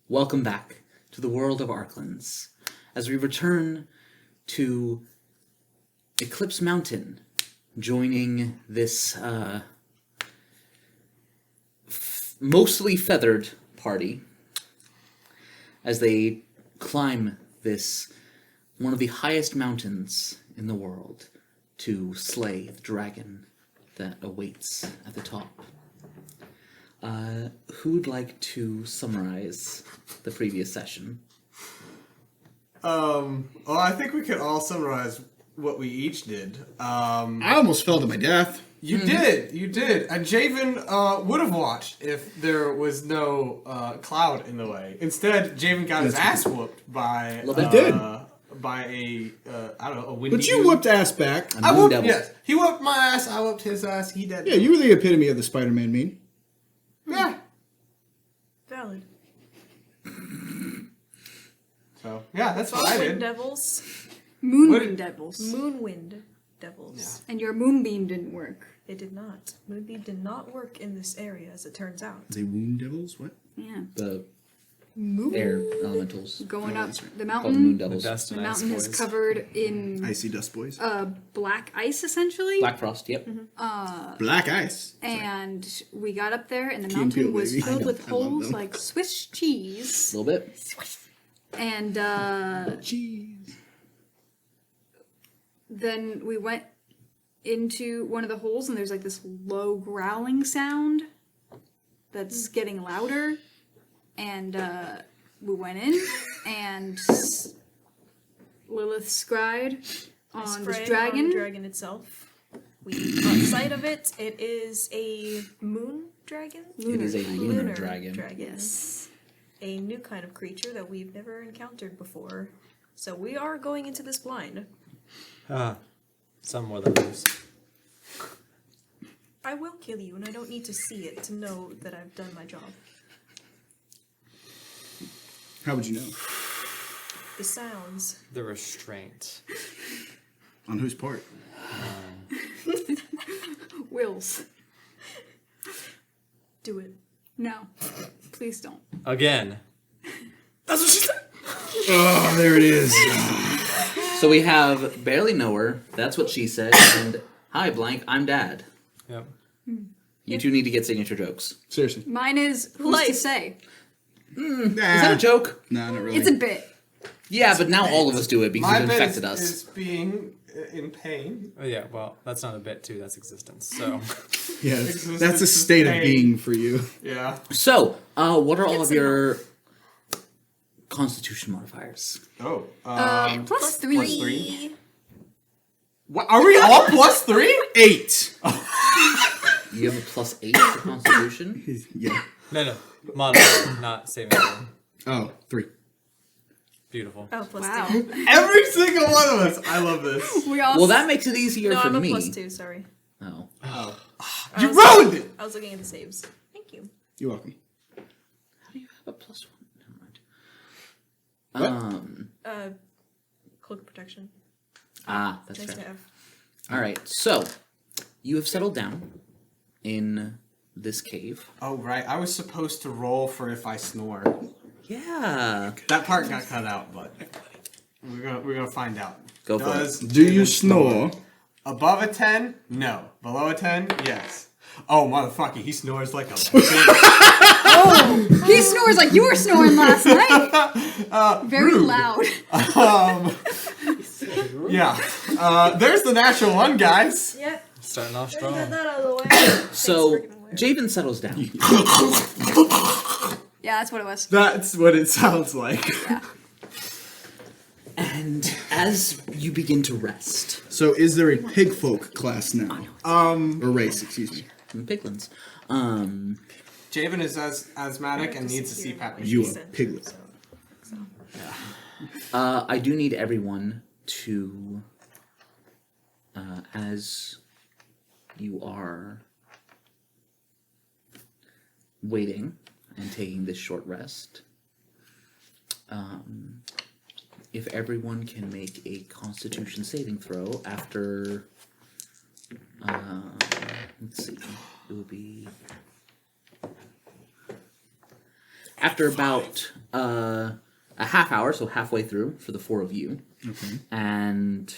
Welcome back to the world of Arklands as we return to Eclipse Mountain, joining this mostly feathered party as they climb this one of the highest mountains in the world to slay the dragon that awaits at the top. Who'd like to summarize the previous session? Well, I think we could all summarize what we each did. I almost fell to my death. You did. And Javen would have watched if there was no cloud in the way. Instead, Javen got his ass whooped by by a I don't know, a windy But you dude. whooped ass back. Yes. He whooped my ass, I whooped his ass, he did. Yeah, you were the epitome of the Spider-Man meme. Yeah. Valid. So, yeah, that's what I Moonwind did. devils. Moonbeam devils. Moonwind devils. Yeah. And your moonbeam didn't work. It did not. Moonbeam did not work in this area, as it turns out. They wound devils? What? Yeah. The Moon. air elementals. Going up the Called the Moon mountain. Devils. Dust The and ice mountain is boys. covered in Icy dust boys. black ice, essentially. Black Frost, yep. Black ice. And we got up there, and the Key and Peele, mountain was baby. filled with I love holes them. like Swiss cheese. A little bit. And Jeez. then we went into one of the holes, and there's like this low growling sound that's getting louder. And we went in, and Lilith scryed on Sprayed this on dragon. the dragon itself. We caught sight of it. It is a moon dragon? It is a lunar dragon. Yes. A new kind of creature that we've never encountered before. So we are going into this blind. Some more than others. I will kill you, and I don't need to see it to know that I've done my job. How would you know? The sounds. The restraint. On whose part? Will's. Do it. No. Please don't. Again. That's what she said! Oh, there it is. So we have Barely Know Her, That's What She Said, and Hi Blank, I'm Dad. Yep. You two need to get signature jokes. Seriously. Mine is who's to say. Is that a joke? No, not really. It's a bit. Yeah, but now all of us do it because My it bit infected is, us. is being in pain. Oh, yeah, well, that's not a bit too, that's existence. So, Yeah, that's a state of being for you. Yeah. So, what are all Get of some your constitution modifiers? Oh. Plus three. plus 3? What, are we all plus 3? 8. You have a +8 to constitution? Yeah. no. Modifier, not saving throw. Oh, 3. Beautiful. Oh, plus Wow. 2. Every single one of us. I love this. We all Well, that makes it easier No, for I'm a me. plus 2, sorry. Oh. Oh. I You was- ruined it! I was looking at the saves. Thank you. You're welcome. How do you have a +1? Never mind. What? Cloak protection. That's Nice to fair. have. Alright, so, you have settled down in this cave. Oh, right. I was supposed to roll for if I snore. Yeah. That part got cut out, but we're gonna find out. Go for Does it. Do you Javen snore? Above a 10? No. Below a 10? Yes. Oh, motherfucker, he snores like a bitch. He snores like you were snoring last night. Very rude. loud. Yeah. There's the natural one, guys. Yep. Starting off Get strong. that out of the way. So, Thanks for giving away. Javen settles down. Yeah, that's what it was. That's what it sounds like. And as you begin to rest, So is there a pig folk class now? Or race, excuse me. in Piglins, Javen is asthmatic and needs a CPAP machine. You a Decent, piglet. so- I do need everyone to, as you are waiting and taking this short rest, if everyone can make a Constitution saving throw after, let's see, it would be After about a half hour, so halfway through for the 4 of you, and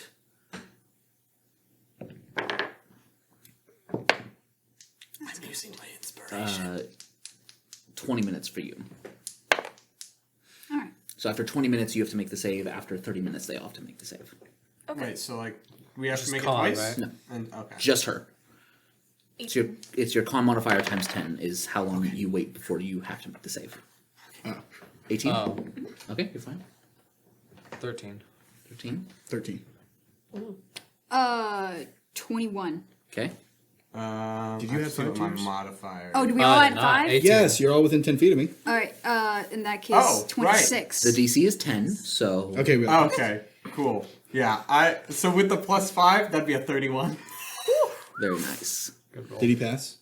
I'm using my inspiration. 20 minutes for you. All right. So after 20 minutes, you have to make the save. After 30 minutes, they all have to make the save. Okay. Wait, so like we have to Just make it con, twice? right? No. And okay. Just her. It's your con modifier times 10 is how long you wait before you have to make the save. 18? Oh, Okay, you're fine. 13. 13? 13. 21. Okay. Did you have see what my 5 modifier? Oh, do we all add not 5? 18. Yes, you're all within 10 feet of me. All right. In that case, Oh, right. 26. The DC is 10, so... Okay, we Okay, cool. Yeah, so with the +5, that'd be a 31. Very nice. Good roll. Did he pass?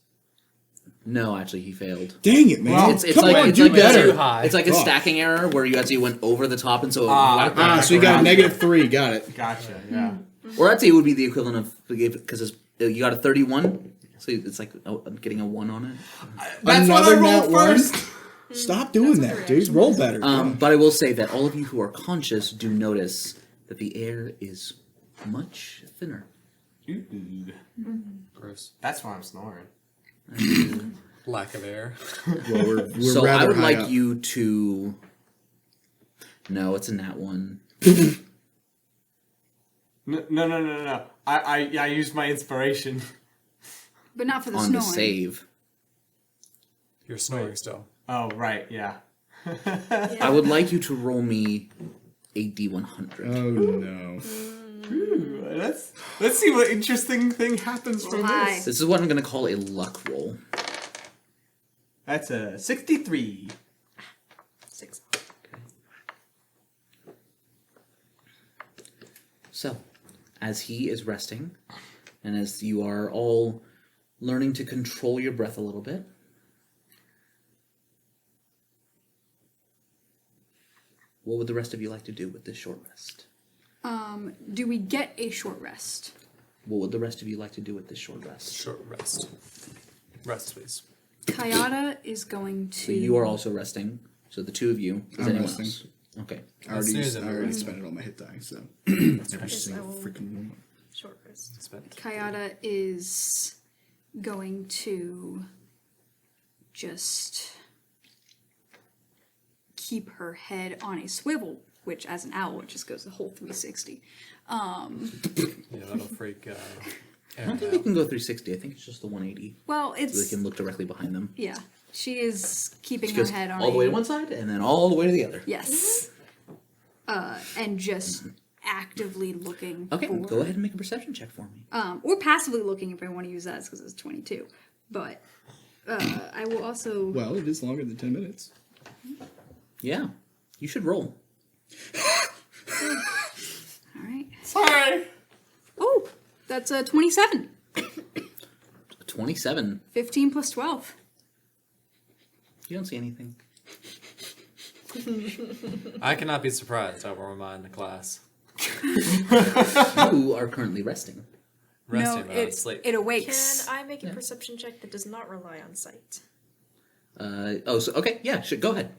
No, actually, he failed. Dang it, man. Well, It's Come like on, it's do like better. too high. It's like a Oh. stacking error where you actually went over the top, and so So you got a -3. Got it. Gotcha, yeah. or I'd say it would be the equivalent of because you got a 31, so it's like getting a 1 on it. That's what I Another rolled nat one? first! Stop doing That's that, dude. Roll better. But I will say that all of you who are conscious do notice that the air is much thinner. Ooh, Gross. that's why I'm snoring. Lack of air. Well, we're So rather I would high like up. you to. No, it's a nat 1. No. I used my inspiration. But not for the on snoring. the save. You're snoring still. Oh, right, yeah. I would like you to roll me a D100. Oh no. Ooh, let's see what interesting thing happens from Hi. this. This is what I'm going to call a luck roll. That's a 63. 6. So, as he is resting, and as you are all learning to control your breath a little bit, what would the rest of you like to do with this short rest? Do we get a short rest? What would the rest of you like to do with this short rest? Short rest. Rest, please. Callada is going to. So you are also resting. So the 2 of you. Is I'm anyone resting. else? Okay. I soon already, as I I'm already resting. spent it on my hit die, so every Yes, single I will- freaking one. Short rest. Spent. Callada is going to just keep her head on a swivel, which, as an owl, it just goes the whole 360. Yeah, that'll freak I don't Aaron think they out. can go 360. I think it's just the 180. Well, So they it's can look directly behind them. yeah. She is keeping She her goes head on all the way a- to one side and then all the way to the other. Yes. And just actively looking. Okay, for, go ahead and make a perception check for me. or passively looking if I want to use that, because it's 22. But I will also. Well, it is longer than 10 minutes. Yeah, you should roll. All right. Sorry. Oh, that's a 27. 27. 15 plus 12. You don't see anything. I cannot be surprised, I will remind the class. You are currently resting. Resting, No, but not it, asleep. it Can awakes. I make a perception check that does not rely on sight? Okay, yeah, go ahead.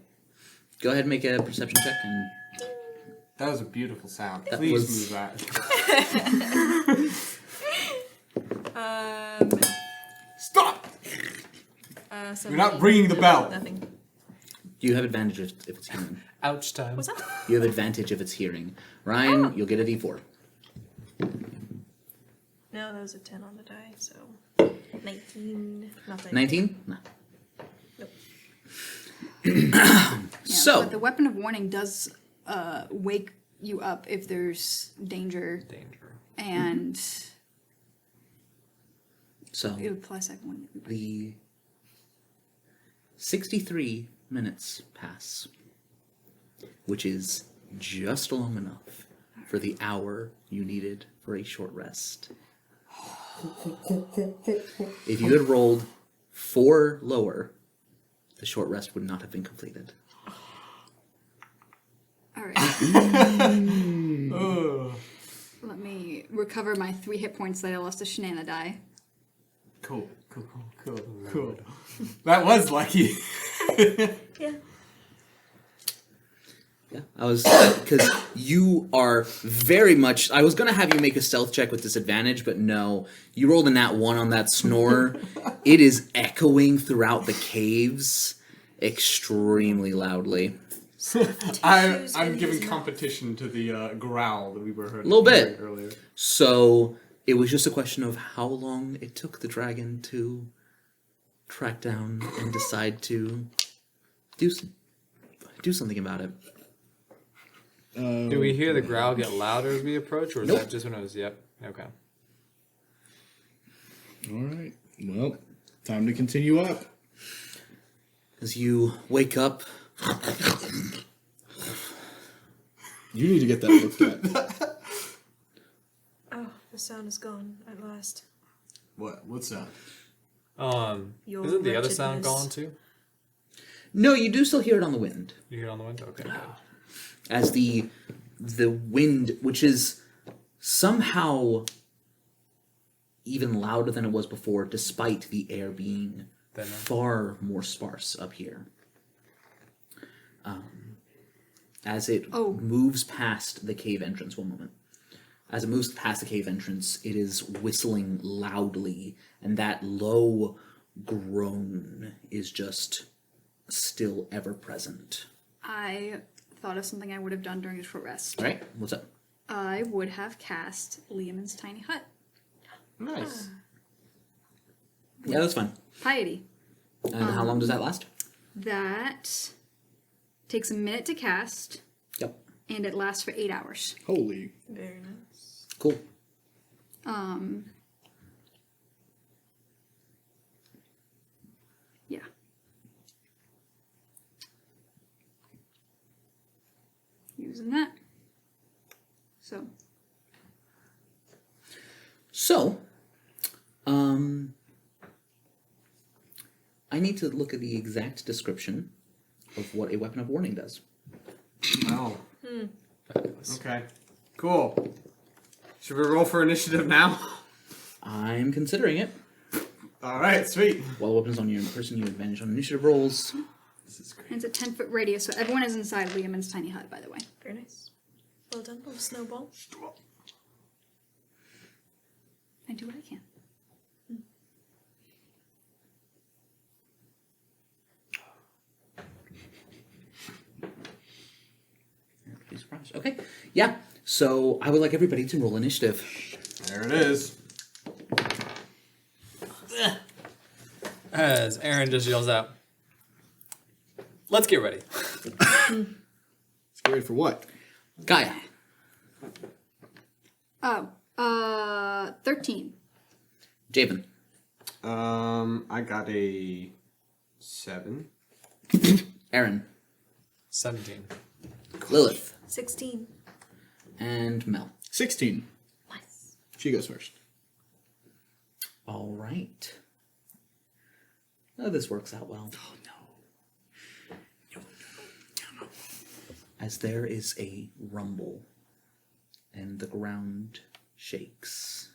Go ahead and make a perception check. And That was a beautiful sound. That Please was- move that. Stop! So We're not ringing the bell. Nothing. you have advantage if it's hearing. Ouch time. What's that? You have advantage if it's hearing. Ryan, you'll get a D4. No, that was a 10 on the die, so 19. Nothing. 19? No. Nope. Yeah, So, but the weapon of warning does wake you up if there's danger, Danger. and so it would plus second one. the 63 minutes pass, which is just long enough for the hour you needed for a short rest. If you had rolled 4 lower, the short rest would not have been completed. All right. Ugh. Let me recover my 3 hit points that I lost to Shenana die. Cool. That was lucky. Yeah. Yeah, I was because you are very much. I was gonna have you make a stealth check with disadvantage, but no, you rolled a nat 1 on that snore. It is echoing throughout the caves extremely loudly. I'm giving competition to the growl that we were hearing Little bit. earlier. So it was just a question of how long it took the dragon to track down and decide to do something about it. Do we hear the growl get louder as we approach, or is Nope. that just when it was? Yep. Okay. All right. Well, time to continue up. As you wake up, You need to get that looked at. Oh, the sound is gone at last. What's that? Your Isn't the other sound wretchedness. gone too? no, you do still hear it on the wind. You hear it on the window? Okay. Good. As the wind, which is somehow even louder than it was before, despite the air being Thinner. far more sparse up here. As it moves past the cave entrance, one moment. As it moves past the cave entrance, it is whistling loudly, and that low groan is just still ever present. I thought of something I would have done during a short rest. All right, what's up? I would have cast Liamon's tiny hut. Nice. Yeah, that's fine. Piety. And how long does that last? That takes a minute to cast, Yep. and it lasts for 8 hours. Holy. Very nice. Cool. Yeah. Using that. So, I need to look at the exact description of what a weapon of warning does. Oh. Okay. Cool. Should we roll for initiative now? I'm considering it. All right. Sweet. While the weapon's on your person, you advantage on initiative rolls. This is great. And it's a 10-foot radius, so everyone is inside Liamon's tiny hut, by the way. Very nice. Well done, little snowball. I do what I can. Be surprised. Okay. Yeah. So I would like everybody to roll initiative. There it is. As Aaron just yells out, "Let's get ready." Scary for what? Gaia. 13. Javen. I got a 7. Aaron. 17. Lilith. 16. And Mel. 16. Nice. She goes first. All right. Oh, this works out well. Oh, no. As there is a rumble and the ground shakes.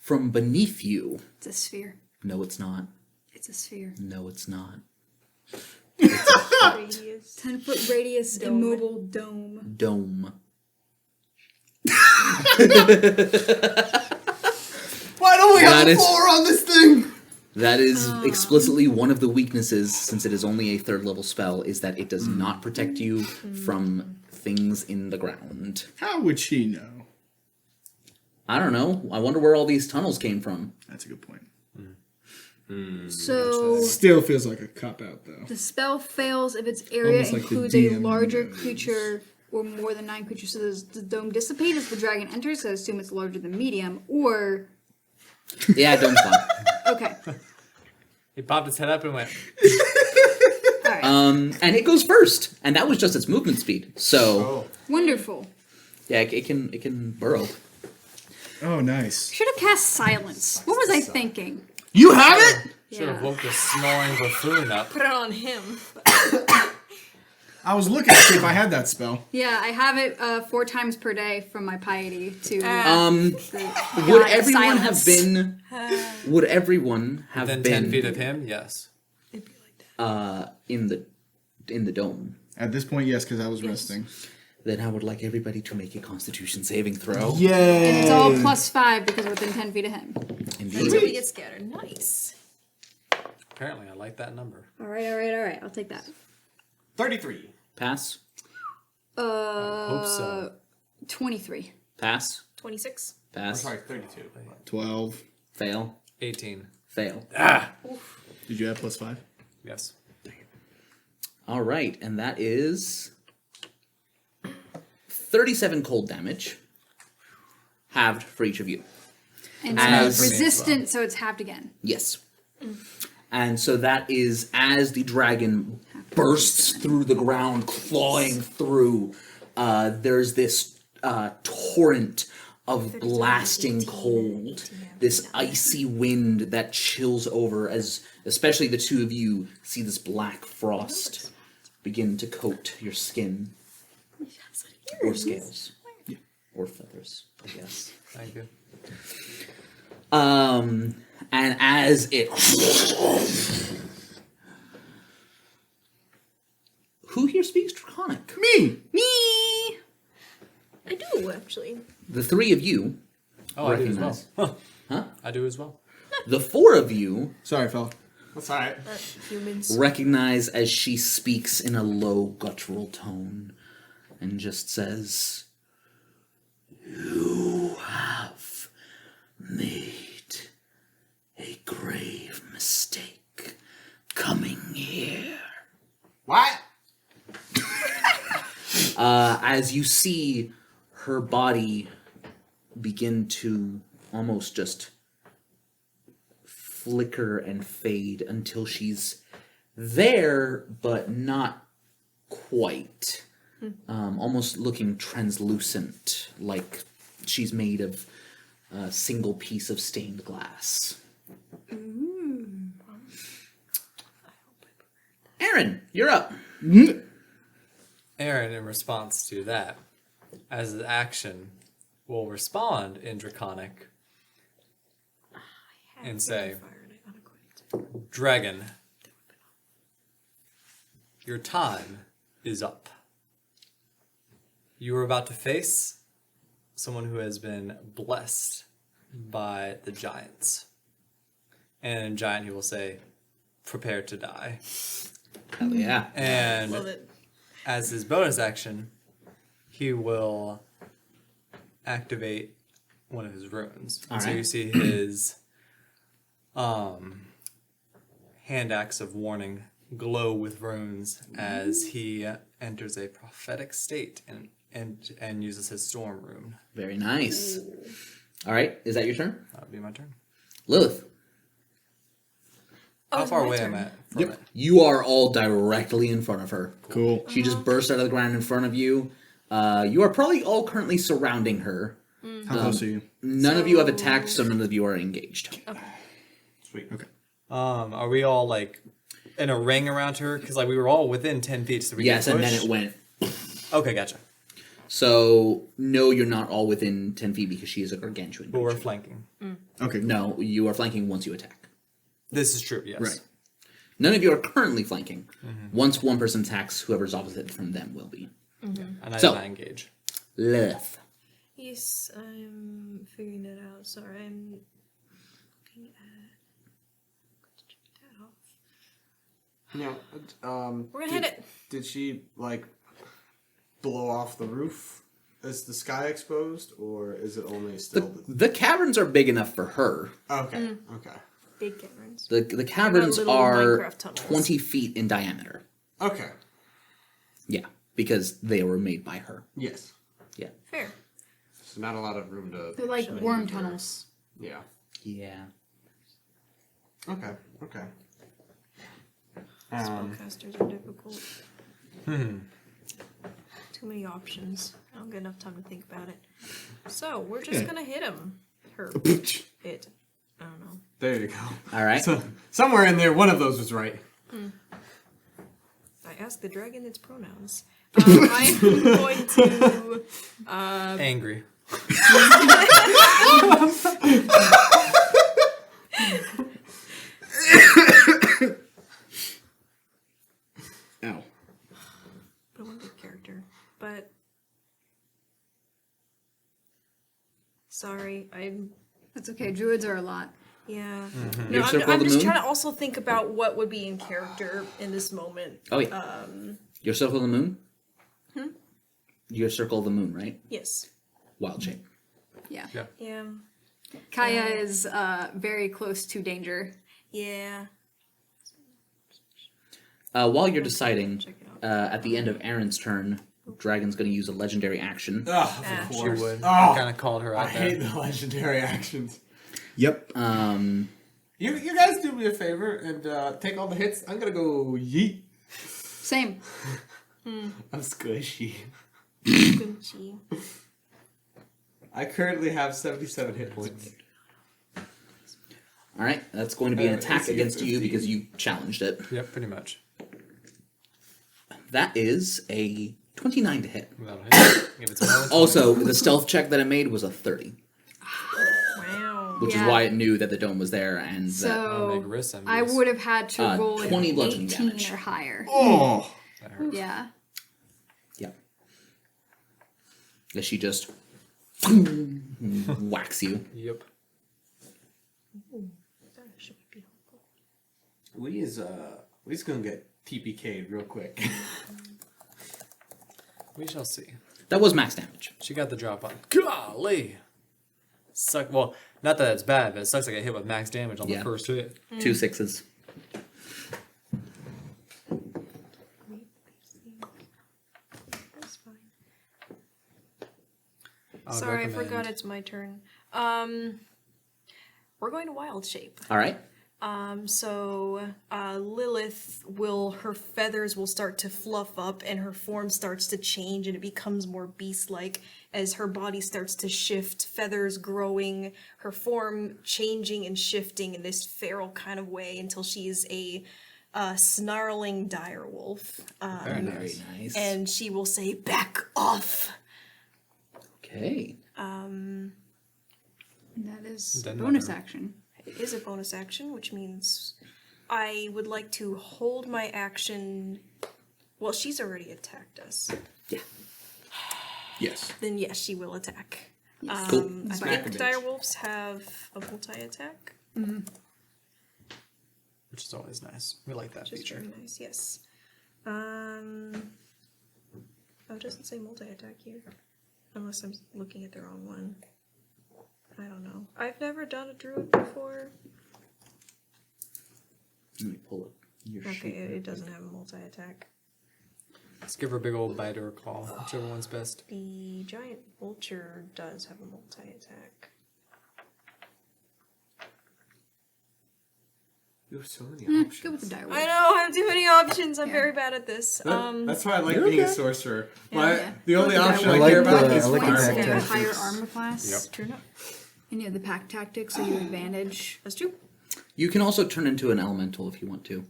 From beneath you. It's a sphere. No, it's not. It's a sphere. No, it's not. Radius. 10-foot radius, Dome. immobile dome. Dome. Why don't we That have a is- 4 on this thing? That is explicitly one of the weaknesses, since it is only a 3rd level spell, is that it does not protect you from things in the ground. How would she know? I don't know. I wonder where all these tunnels came from. That's a good point. So Still feels like a cop out though. the spell fails if its area Almost like the includes a DM larger knows. creature or more than 9 creatures. So does the dome dissipate as the dragon enters? So I assume it's larger than medium. Or Yeah, dome's fine. okay, He popped his head up and went, all right, And it goes first, and that was just its movement speed. So Oh. wonderful. yeah, it can burrow. Oh, nice. Should have cast silence. What was I thinking? You have it? should have Yeah. woke the snoring buffoon up. Put it on him. I was looking to see if I had that spell. Yeah, I have it 4 times per day from my piety to. Would God, everyone silence. have been? Would everyone have Within been 10 feet of him, yes. It'd be like in the dome. At this point, yes, because I was resting. Then I would like everybody to make a Constitution saving throw. Yay! And it's all +5 because we're within 10 feet of him. Indeed. Until we get scattered. Nice. Apparently, I like that number. All right. I'll take that. 33. Pass. Hope so. 23. Pass. 26. I'm Pass. sorry, 32. 12. Fail. 18. Fail. Did you have +5? Yes. All right, and that is 37 cold damage, halved for each of you. And As- it's resistant, so it's halved again. Yes. And so that is as the dragon bursts through the ground, clawing through. There's this torrent of blasting cold, this icy wind that chills over as especially the two of you see this black frost begin to coat your skin. Or scales. Or feathers, I guess. Thank you. And as it... Who here speaks Draconic? Me! Me! I do, actually. The three of you Oh, I do as well. recognize. Huh? I do as well. The four of you Sorry, fella. That's alright. Humans. recognize as she speaks in a low guttural tone and just says, "You have made a grave mistake coming here." What? As you see her body begin to almost just flicker and fade until she's there, but not quite. Almost looking translucent, like she's made of a single piece of stained glass. Aaron, you're up. Aaron, in response to that, as an action, will respond in Draconic and say, "Dragon, your time is up. You are about to face someone who has been blessed by the giants." And in giant, he will say, "Prepare to die." Hell yeah. And Love it. as his bonus action, he will activate one of his runes. And so Alright. you see his hand axe of warning glow with runes as he enters a prophetic state and uses his storm rune. Very nice. All right, is that your turn? That would be my turn. Lilith, Oh, How it's far my away turn. am I from it? you are all directly in front of her. Cool. She just burst out of the ground in front of you. You are probably all currently surrounding her. How close are you? None of you have attacked, so none of you are engaged. Sweet. Okay. Are we all like in a ring around her? Because like we were all within 10 feet, so we Yes, could and then push? it went. Okay, gotcha. So, no, you're not all within 10 feet because she is a gargantuan. But we're creature. flanking. Okay. No, you are flanking once you attack. This is true, yes. Right. None of you are currently flanking. Once one person attacks, whoever's opposite from them will be. And I So- did not engage. Lilith. Yes, I'm figuring that out. Sorry, I'm looking at. That off. Now, We're gonna hit it. Did she, like, blow off the roof? Is the sky exposed, or is it only still... The caverns are big enough for her. Okay, okay. Big caverns. The caverns little are Minecraft tunnels. 20 feet in diameter. Okay, Yeah, because they were made by her. yes. Yeah. Fair. So not a lot of room to... They're like shove worm in here. tunnels. Yeah. Yeah. Okay, okay. Spellcasters are difficult. Too many options. I don't get enough time to think about it. So, we're just gonna hit him. Her. It. I don't know. There you go. All right. So, somewhere in there, one of those was right. I asked the dragon its pronouns. I'm going to. Angry. Sorry, I'm. That's okay. Druids are a lot. Yeah. Your No, circle I'm of the just moon? trying to also think about what would be in character in this moment. Oh yeah. Your circle of the moon. Your circle of the moon, right? Yes. Wild shape. Yeah. Yeah. Kaya is very close to danger. Yeah. While you're deciding, Check it out. at the end of Aaron's turn, Dragon's going to use a legendary action. Oh, Ah, of She course. would. Oh, Kind of called her I out there. hate the legendary actions. Yep. You guys do me a favor and take all the hits. I'm gonna go yeet. Same. I'm squishy. Gucci. I currently have 77 hit points. All right, that's going to be an attack AC against you 15. because you challenged it. Yep, pretty much. That is a 29 to hit. Without a hit. If it's more than Also, the stealth check that it made was a 30, Wow. which Yeah. is why it knew that the dome was there and that. So make risks and I use. would have had to roll 20 an bludgeoning 18 damage. or higher. Oh. That hurt. Yeah. Yeah. That she just whacks you. Yep. That should be helpful. We just gonna get TPK'd real quick. We shall see. That was max damage. She got the drop on. Golly! Suck. Well, not that it's bad, but it sucks like I hit with max damage on Yeah. the first hit. 2 6s. That's fine. I would Sorry, I recommend- forgot it's my turn. We're going to wild shape. All right. So Lilith her feathers will start to fluff up and her form starts to change and it becomes more beast-like as her body starts to shift, feathers growing, her form changing and shifting in this feral kind of way until she is a snarling dire wolf. Very Very nice. nice. And she will say, "Back off!" Okay. And that is a Doesn't bonus matter. action. It is a bonus action, which means I would like to hold my action. Well, she's already attacked us. Yeah. Yes. Then yes, she will attack. Cool. I Smack a think bitch. direwolves have a multi-attack, Which is always nice. We like that which is feature. very nice. Yes. It doesn't say multi-attack here, unless I'm looking at the wrong one. I don't know. I've never done a druid before. Let me pull up your Okay, sheet. it doesn't have a multi-attack. Let's give her a big old bite or a claw, whichever one's best. The giant vulture does have a multi-attack. You have so many Go options. with the dire I know, I have too many options. I'm very bad at this. That's why I like being a sorcerer. Yeah. The only Go with the option dire I wolf. care I like about the- is I like the fire. pack You have a tactics. higher armor class. Yep. True enough. And you have the pack tactics, so you have advantage. That's true. You can also turn into an elemental if you want to.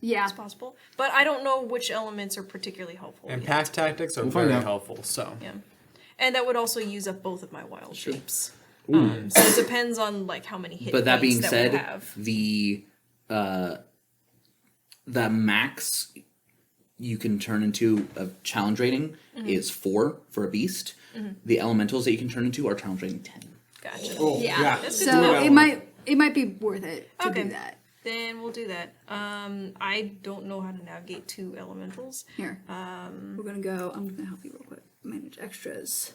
Yeah. It's possible. But I don't know which elements are particularly helpful. And yet. pack tactics are We'll find very out. helpful, so. Yeah. And that would also use up both of my wild shapes. So it depends on like how many hit But that points being that said, we have. the max you can turn into of challenge rating is 4 for a beast. The elementals that you can turn into are challenge rating 10. Gotcha. Oh, Yeah. yeah. That's good So to know. it might be worth it to Okay. do that. Then we'll do that. I don't know how to navigate 2 elementals. Here. We're gonna go. I'm gonna help you real quick. Manage extras.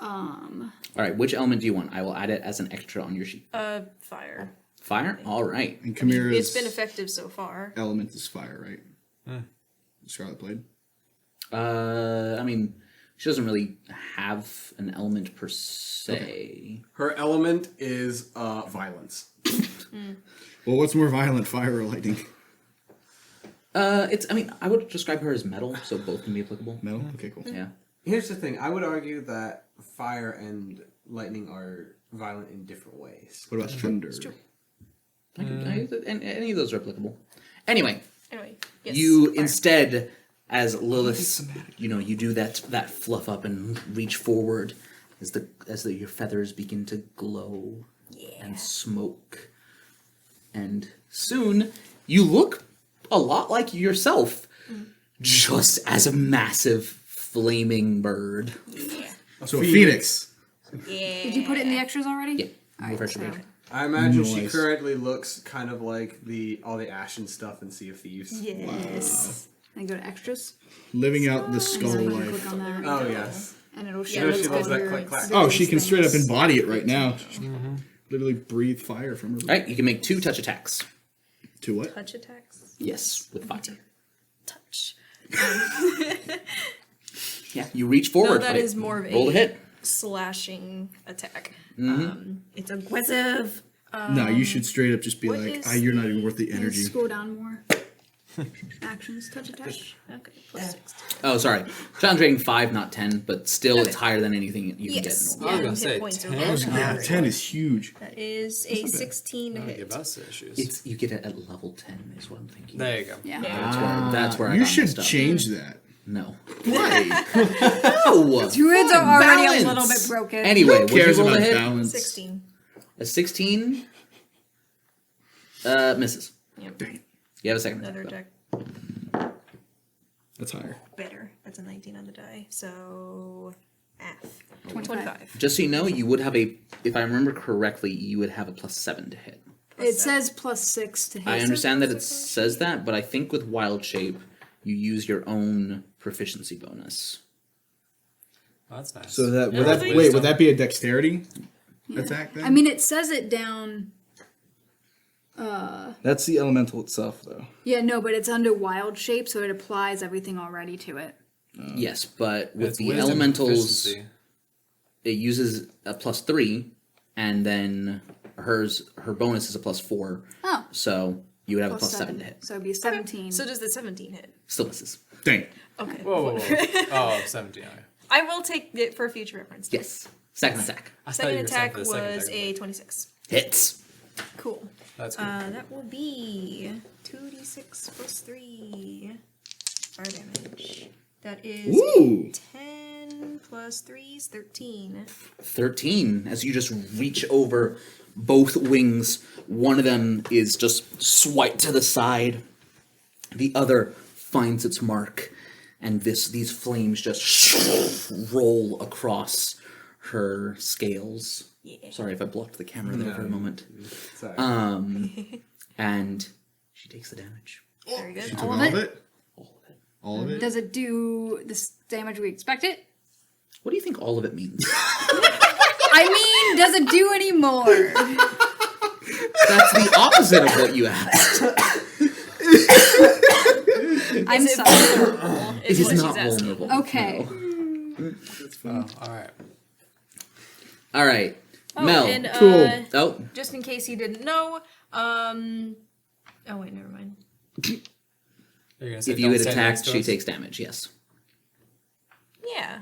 All right, which element do you want? I will add it as an extra on your sheet. Fire. Fire? All right. And Chimera's It's been effective so far. element is fire, right? Scarlet Blade. I mean, she doesn't really have an element per se. Her element is violence. Well, what's more violent, fire or lightning? I mean, I would describe her as metal, so both can be applicable. Metal? Okay, cool. Yeah. Here's the thing. I would argue that fire and lightning are violent in different ways. What about thunder? And any of those are applicable. Anyway, Anyway, yes. you fire. instead, as Lilith, you do that fluff up and reach forward as your feathers begin to glow and smoke, and soon you look a lot like yourself, just as a massive flaming bird. So a phoenix. Yeah. Did you put it in the extras already? Yeah. Alright, Refresh your so page. I imagine she Nice. currently looks kind of like all the Ashen stuff in Sea of Thieves. Yes. I go to extras. Living out the skull So you can life. click on that, Oh yes. and it'll Yeah, show that's you good. all She your loves that click-clack. Oh, she can various straight up things. embody it right now. Literally breathe fire from her. Alright, you can make 2 touch attacks. To what? Touch attacks. Yes, with fire. Touch. Yeah, you reach forward. No, that like, is more of roll to a hit. slashing attack. Mm-hmm. It's aggressive. No, you should straight up just be what like, is you're not even worth the And energy. scroll down more. Actions, touch attack. Okay, plus 6. Oh, sorry. Challenge rating 5, not 10, but still it's higher than anything you can Yes. get in I was normal. gonna Yeah, hit say points are 10. low. Yeah, 10 is huge. That is a 16 to Don't hit. give us issues. It's you get it at level 10 is what I'm thinking. There you go. Yeah. That's where I You got should messed up. change that. No. Why? No. Druids are already Balance. a little bit broken. Anyway, Who what you cares roll about to hit? balance? 16. A 16 misses. Yep. You have a second Another attack. attack. That's higher. Better. That's a 19 on the die. So, 25. 25. Just so you know, you would have if I remember correctly, you would have a +7 to hit. It says +6 to hit. I understand that it says that, but I think with Wild Shape, you use your own proficiency bonus. Oh, that's nice. So that would Yeah, that with wait, wisdom. would that be a dexterity attack then? I mean, it says it down. That's the elemental itself though. Yeah, no, but it's under wild shape, so it applies everything already to it. Yes, but with It's the wisdom elementals, proficiency. it uses a +3, and then her bonus is a +4. Oh, So you would have a +7 +7 to hit. So it'd be 17. So does the 17 hit? Still misses. Dang. Okay. Whoa, whoa, whoa. Oh, 17. Okay. I will take it for future reference. Yes. Second attack. I thought Second you were saying attack for the second was attack, a 26. Hits. Cool. That's good. That will be 2d6 plus 3 fire damage. That is Ooh. 10 plus 3 is 13. 13. As you just reach over both wings, one of them is just swiped to the side. The other finds its mark, and these flames just roll across her scales. Yeah. Sorry if I blocked the camera there for a moment. Sorry. And she takes the damage. Very good. Took All of all of it? it? All of it? Does it do this damage we expect it? What do you think all of it means? I mean, does it do any more? That's the opposite of what you asked. I'm Is it sorry. vulnerable? It Is is what not she's asking. vulnerable. Okay. Oh, all right. All right. Oh, Mel. and Cool. Oh, just in case you didn't know, oh wait, never mind. You're gonna say if you don't had stand attacked, next to she us? takes damage, yes. Yeah.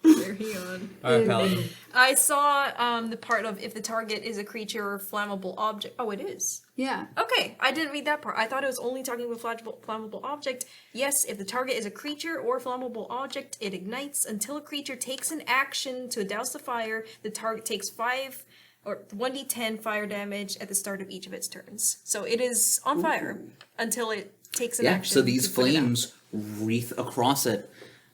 Carry on. All right, Paladin. I saw the part of if the target is a creature or flammable object. Oh, it is. Yeah. Okay, I didn't read that part. I thought it was only talking about flammable object. Yes, if the target is a creature or flammable object, it ignites until a creature takes an action to douse the fire. The target takes 5 or 1d10 fire damage at the start of each of its turns. So it is on fire until it takes an Yeah, action. so these to put it out. flames wreath across it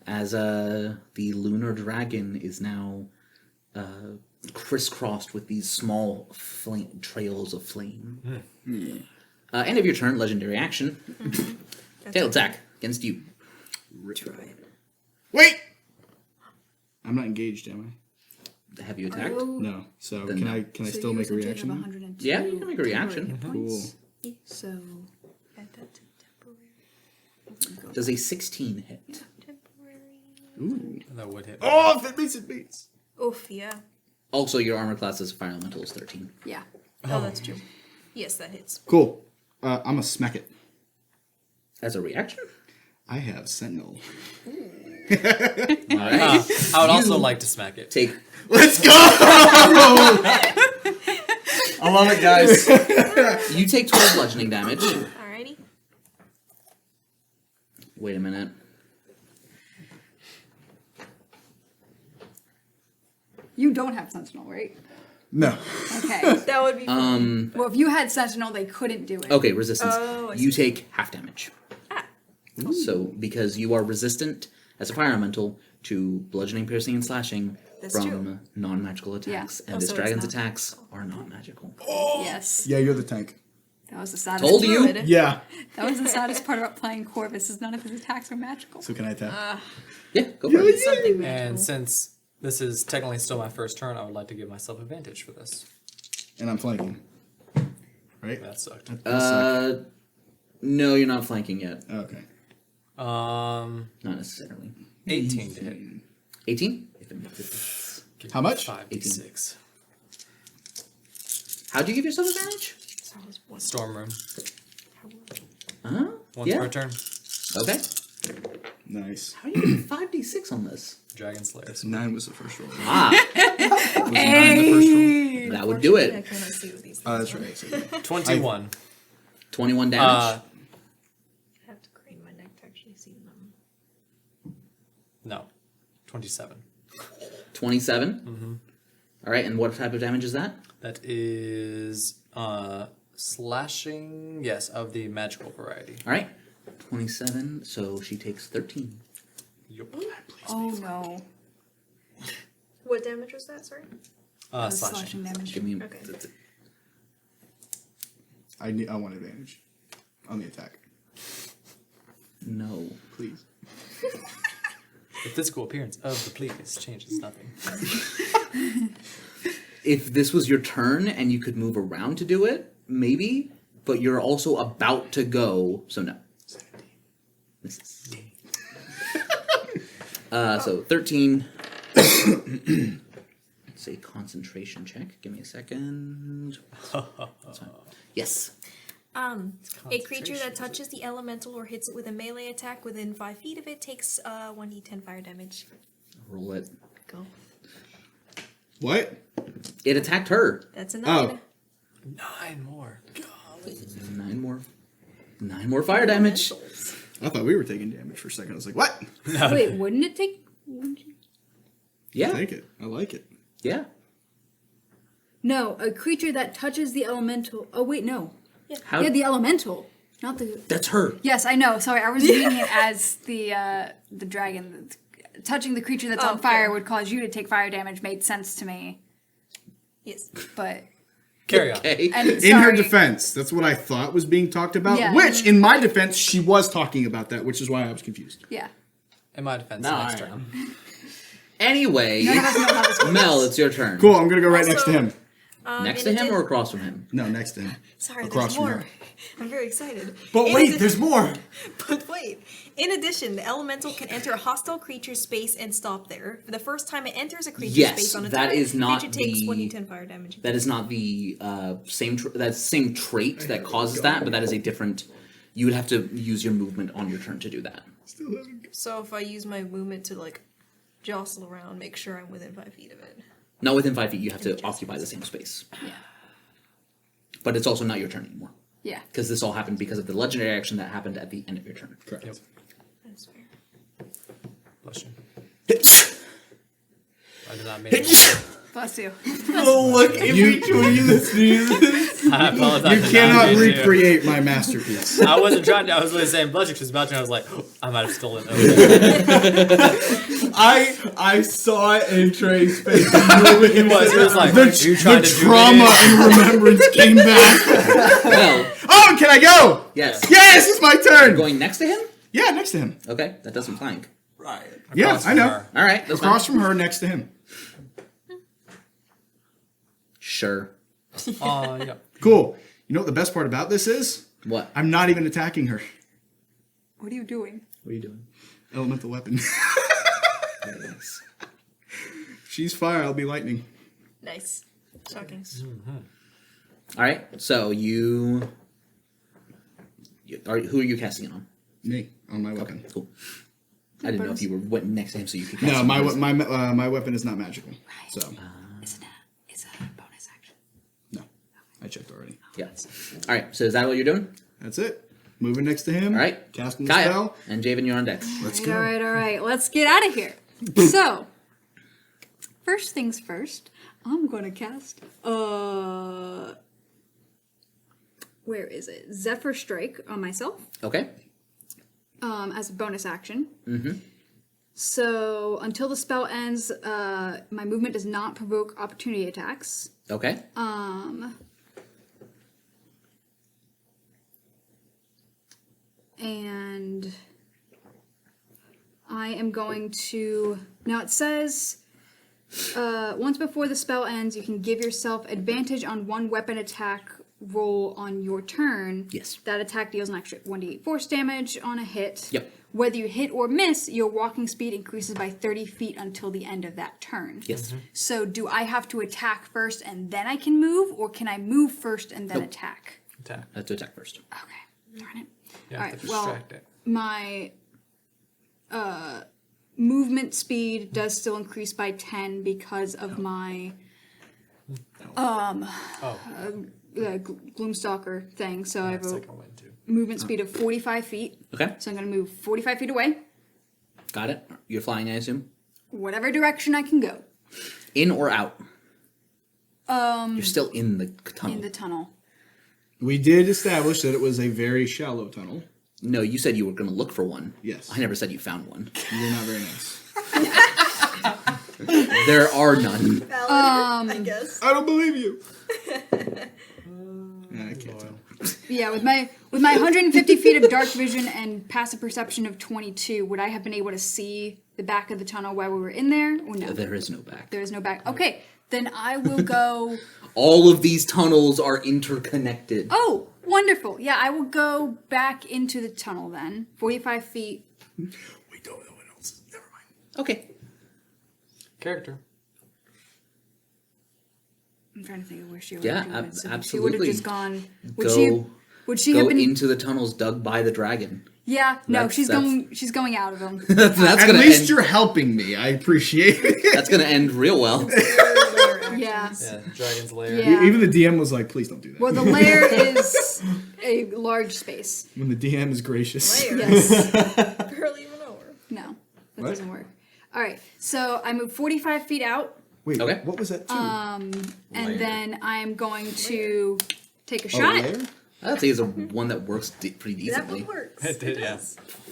as the lunar dragon is now crisscrossed with these small trails of flame. End of your turn, legendary action. Tail attack against you. Wait! I'm not engaged, am Have you attacked? Oh, I? No. So Then can no. I can I so still you make a use a total of reaction? 102 Yeah, you can make a reaction. hit Cool. points. So Add that to temporary. Does a 16 hit? Temporary. Ooh. That would hit. Oh, if it beats, it beats. Oof, yeah. Also, your armor class as a fire elemental is 13. yeah. Oh, that's true. Yes, that hits. Cool. I'm gonna smack it. As a reaction? I have Sentinel. All right. I would also like to smack it. Take. Let's go! I love it, guys. You take 12 bludgeoning damage. Alrighty. Wait a minute. You don't have Sentinel, right? No. Okay. That would be fun. Well, if you had Sentinel, they couldn't do it. Okay, resistance. Oh, I you take half damage. Ah. So, because you are resistant as a fire elemental, to bludgeoning, piercing, and slashing That's from true. non-magical attacks, and Oh, this so it's dragon's not attacks are not magical. Yes. Yeah, you're the tank. That was the saddest. Told you. Druid. Yeah. That was the saddest part about playing Corvus is none of his attacks are magical. So can I attack? Yeah, go for it. Something magical. And since this is technically still my first turn, I would like to give myself advantage for this. And I'm flanking. Right? That sucked. No, you're not flanking yet. Okay. Not necessarily. 18 to hit. 18? If it misses. How much? 5d6. How'd you give yourself advantage? So I was one. Storm room. Once Yeah. per turn. Okay. Nice. How do you get 5d6 on this? Dragon Slayers. 9 was the first roll. Ah, Was 9 the first roll? that would do I it. cannot see what these things That's are. right. So 21. 21 damage. I have to crane my neck to actually see them. No. 27. 27? Mm-hmm. All right, and what type of damage is that? That is slashing, yes, of the magical variety. All right, 27, so she takes 13. Yup. Oh no. What damage was that? Sorry. Slashing. damage. Give me Okay. I want advantage on the attack. No. Please. The physical appearance of the please changes nothing. If this was your turn and you could move around to do it, maybe, but you're also about to go, so no. 17. Misses. So 13. It's a concentration check. Give me a second. That's fine. Yes. A creature that touches the elemental or hits it with a melee attack within 5 feet of it takes 1d10 fire damage. Roll it. Go. What? It attacked her. That's a 9. 9 more. 9 more fire damage. I thought we were taking damage for a second. I was like, what? Wait, wouldn't it take? Wouldn't you? Yeah. Take it. I like it. Yeah. No, a creature that touches the elemental. Oh wait, no. How? Yeah, the elemental, not the. That's her. Yes, I know. Sorry, I was reading it as the dragon. Touching the creature that's on okay. fire would cause you to take fire damage. Made sense to me, Yes. but Carry on. Okay. and In her sorry. defense, that's what I thought was being talked about. Yeah. Which, in my defense, she was talking about that, which is why I was confused. Yeah. In my defense, No, next I turn. Anyway, None of us know how this works. Mel, it's your turn. Cool, I'm gonna go right next to Also- him. Next to him or across from him? No, next to him. Sorry, Across there's from more. her. I'm very excited. But In wait, addi- there's more. But wait. In addition, the elemental can enter a hostile creature's space and stop there. For the first time it enters a creature's Yes, space on a that turn, is not creature takes the- 1d10 fire damage. That is not the same trait that causes that, but that is a different. You would have to use your movement on your turn to do that. Still having. So if I use my movement to like jostle around, make sure I'm within 5 feet of it. Not within 5 feet. You have to occupy the same space. Yeah. But it's also not your turn anymore Yeah. because this all happened because of the legendary action that happened at the end of your turn. Correct. Yep. That's fair. Bless you. I did not mean it. Bless you. Oh, look, if we join you listening to this. I apologize. You I did not cannot mean to. recreate my masterpiece. I wasn't trying to. I was really saying bless you because about to. I was like, oh, I might have stolen it. I saw it in Trey's face. He was like, are you trying The to trauma and remembrance came back. Well, Oh, can I go? yes. Yes, it's my turn. Going next to him? Yeah, next to him. Okay, that doesn't flank. Right. Yeah, I know. All right, that's Across fine. from her, next to him. Sure. Yeah. Cool. You know what the best part about this is? What? I'm not even attacking her. What are you doing? What are you doing? Elemental weapon. Yes. She's fire, I'll be lightning. Nice. Shocking. All right, so you are. Who are you casting it on? Me, on my weapon. Cool. I didn't know if you were went next to him so you could cast No, it my on. my weapon is not magical. So, It's a bonus action. no. I checked already. Yeah. All right, so is that what you're doing? That's it. Moving next to him. All right. Casting the Kaya spell. and Javen, you're on deck. Let's All go. right. Let's get out of here. So, first things first, I'm gonna cast. Where is it? Zephyr Strike on myself. Okay. As a bonus action. Mm-hmm. So until the spell ends, my movement does not provoke opportunity attacks. Okay. And I am going to... Now it says, once before the spell ends, you can give yourself advantage on one weapon attack roll on your turn. Yes. That attack deals an extra 1d8 force damage on a hit. Yep. Whether you hit or miss, your walking speed increases by 30 feet until the end of that turn. Yes. So do I have to attack first and then I can move, or can I move first and then Nope. attack? Attack. Let's attack first. Okay, darn it. You All have right, to well, distract it. my movement speed does still increase by 10 because of my Gloomstalker thing. So I have a Second one too. movement speed of 45 feet. Okay. So I'm going to move 45 feet away, Got it. You're flying, I assume. whatever direction I can go. In or out? You're still in the tunnel. In the tunnel. We did establish that it was a very shallow tunnel. No, you said you were going to look for one. Yes. I never said you found one. You're not very nice. There are none. Valid, I guess. I don't believe you. I can't tell. Yeah, with my 150 feet of dark vision and passive perception of 22, would I have been able to see the back of the tunnel while we were in there, or no? There is no back. There is no back. Okay, then I will go... All of these tunnels are interconnected. Oh, wonderful. Yeah, I will go back into the tunnel then. 45 feet. We don't know what else. Never mind. Okay. Character. I'm trying to think of where she would Yeah, have done it. So She would have absolutely. just gone... Go Would she have been... into the tunnels dug by the dragon. Yeah, no, That's- she's going out of them. That's At gonna least end. you're helping me. I appreciate it. That's gonna end real well. Yeah. Yeah, Dragon's Lair. Yeah. Even the DM was like, please don't do that. Well, the lair is a large space. When the DM is gracious. Layer. Yes. Barely even know her. No, that What? doesn't work. All right, so I move 45 feet out, Wait, Okay. what was that too? and Layer. then I'm going to take a Oh, shot. layer? I'd say it's a one that works pretty That decently. one works. It did, yeah.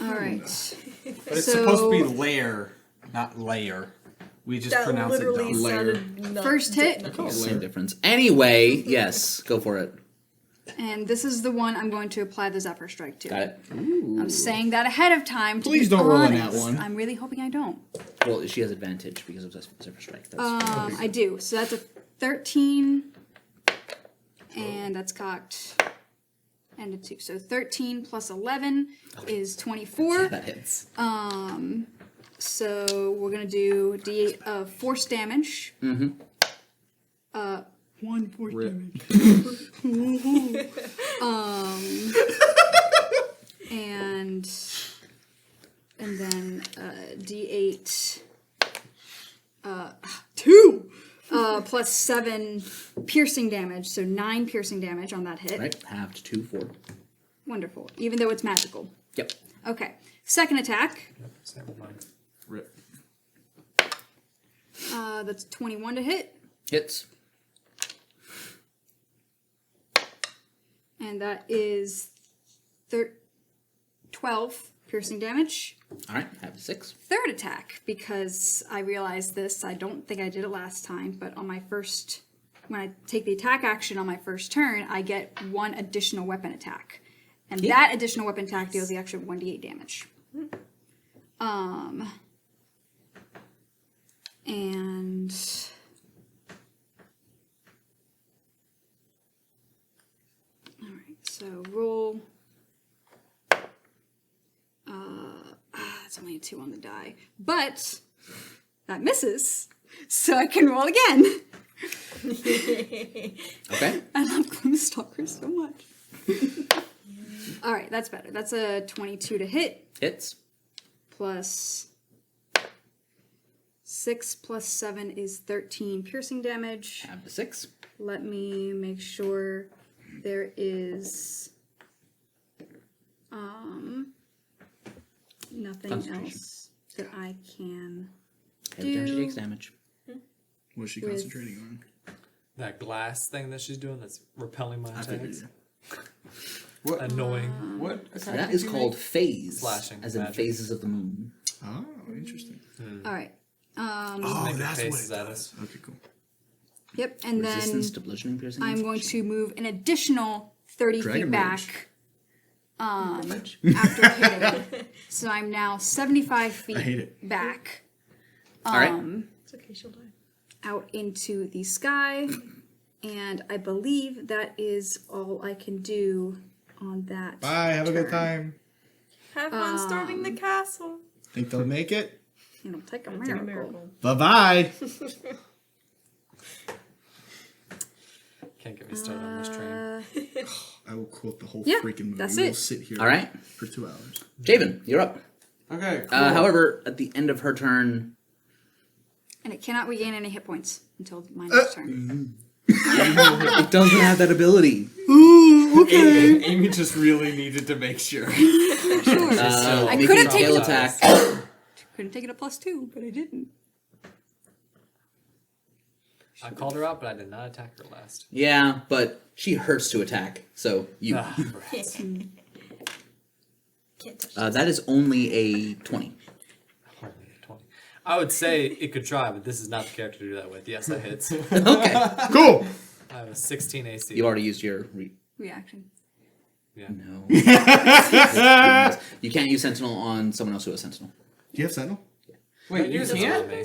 All right. But it's So- supposed to be layer, not layer. We just That pronounce it literally dumb. Layer. sounded nuts. First hit. Same difference. Anyway, yes, go for it. And this is the one I'm going to apply the Zephyr Strike to. Got it. I'm saying that ahead of time. To Please be don't roll on honest. that one. I'm really hoping I don't. Well, she has advantage because of Zephyr Strike. That's I do. So that's a 13, and that's cocked, and a 2. So 13 plus 11 is 24. that hits. So we're gonna do D8 of force damage. Mm-hmm. 1 force damage. And then D8 2 plus 7 piercing damage, so 9 piercing damage on that hit. Right, halved 2, 4. Wonderful, even though it's magical. Yep. Okay, second attack. Same with mine. Rip. That's 21 to hit, Hits. and that is 12 piercing damage. All right, halved 6. Third attack, because I realized this, I don't think I did it last time, but on my first, when I take the attack action on my first turn, I get 1 additional weapon attack. And Yeah. that additional weapon attack deals the extra 1d8 damage. And alright, so roll. It's only a 2 on the die. But that misses, so I can roll again. Okay. I love Gloomstalker so much. Alright, that's better. That's a 22 to hit, Hits. plus 6 plus 7 is 13 piercing damage. Halved 6. Let me make sure there is nothing Concentration. else that I can Every time she do. takes damage. What's she With- concentrating on? That glass thing that she's doing that's repelling my I figured attacks. it. What? Annoying. What? attack That did is you called make? phase. Flashing As in magic. phases of the moon. Oh, interesting. All right. Oh, Making that's what it faces at does. us. Okay, cool. Yep, and then Resistance to bludgeoning, piercing. I'm going to move an additional 30 Dragon feet back. After hitting. So I'm now 75 feet I hate it. back. All right. It's okay, she'll die. Out into the sky. And I believe that is all I can do on that. Bye. Have a good turn. time. Have fun storming the castle. Think they'll make it? It'll take a It's miracle. a miracle. Bye bye. Can't get me started on this train. I will quote the whole Yeah, freaking movie. that's We'll it. sit here All right. for 2 hours. Javen, you're up. Okay. Cool. However, at the end of her turn, And it cannot regain any hit points until my next turn. it doesn't have that ability. Amy just really needed to make sure. I Making could a have tail taken attack. Couldn't take it a +2, but I didn't. I called her out, but I did not attack her last. Yeah, but she hurts to attack, so you. Ah, rats. Can't touch That is only a 20. Only a 20. I would say it could try, but this is not the character to do that with. Yes, that hits. Okay. Cool. I have a 16 AC. You've already used your. Reaction. Yeah. No. You can't use Sentinel on someone else who has Sentinel. Do you have Sentinel? Wait, you Use it can't? on me.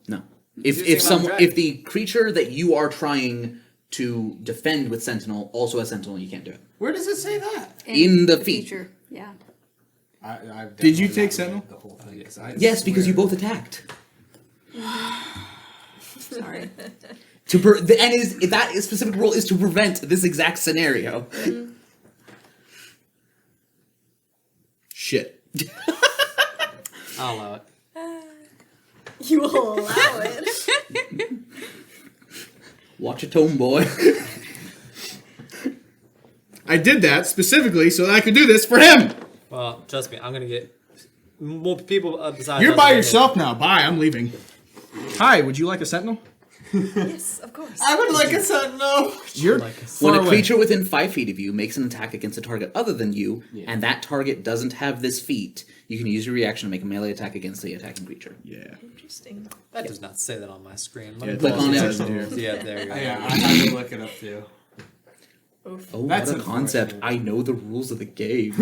No. Using If it on some dragon. if the creature that you are trying to defend with Sentinel also has Sentinel, you can't do it. Where does it say that? In the feat. Future. Yeah. I've Did you definitely take not read Sentinel? The whole thing. 'Cause I Yes, because you swear- both attacked. Sorry. That specific rule is to prevent this exact scenario. Shit. I'll allow it. You will allow it. Watch your tone, boy. I did that specifically so that I could do this for him. Well, trust me, I'm gonna get more people besides. You're us by that hit. yourself now. Bye. I'm leaving. Hi. Would you like a Sentinel? Yes, of course. I would like a sentinel. You're Like a far When a away. creature within 5 feet of you makes an attack against a target other than you, and that target doesn't have this feat, you can use your reaction to make a melee attack against the attacking creature. Yeah. Interesting. That does not say that on my screen. Let Yeah, me click pull on up it. the actual- Yeah, there you go. Yeah, I had to look it up too. Oof. Oh, That's what a concept. unfortunate. I know the rules of the game.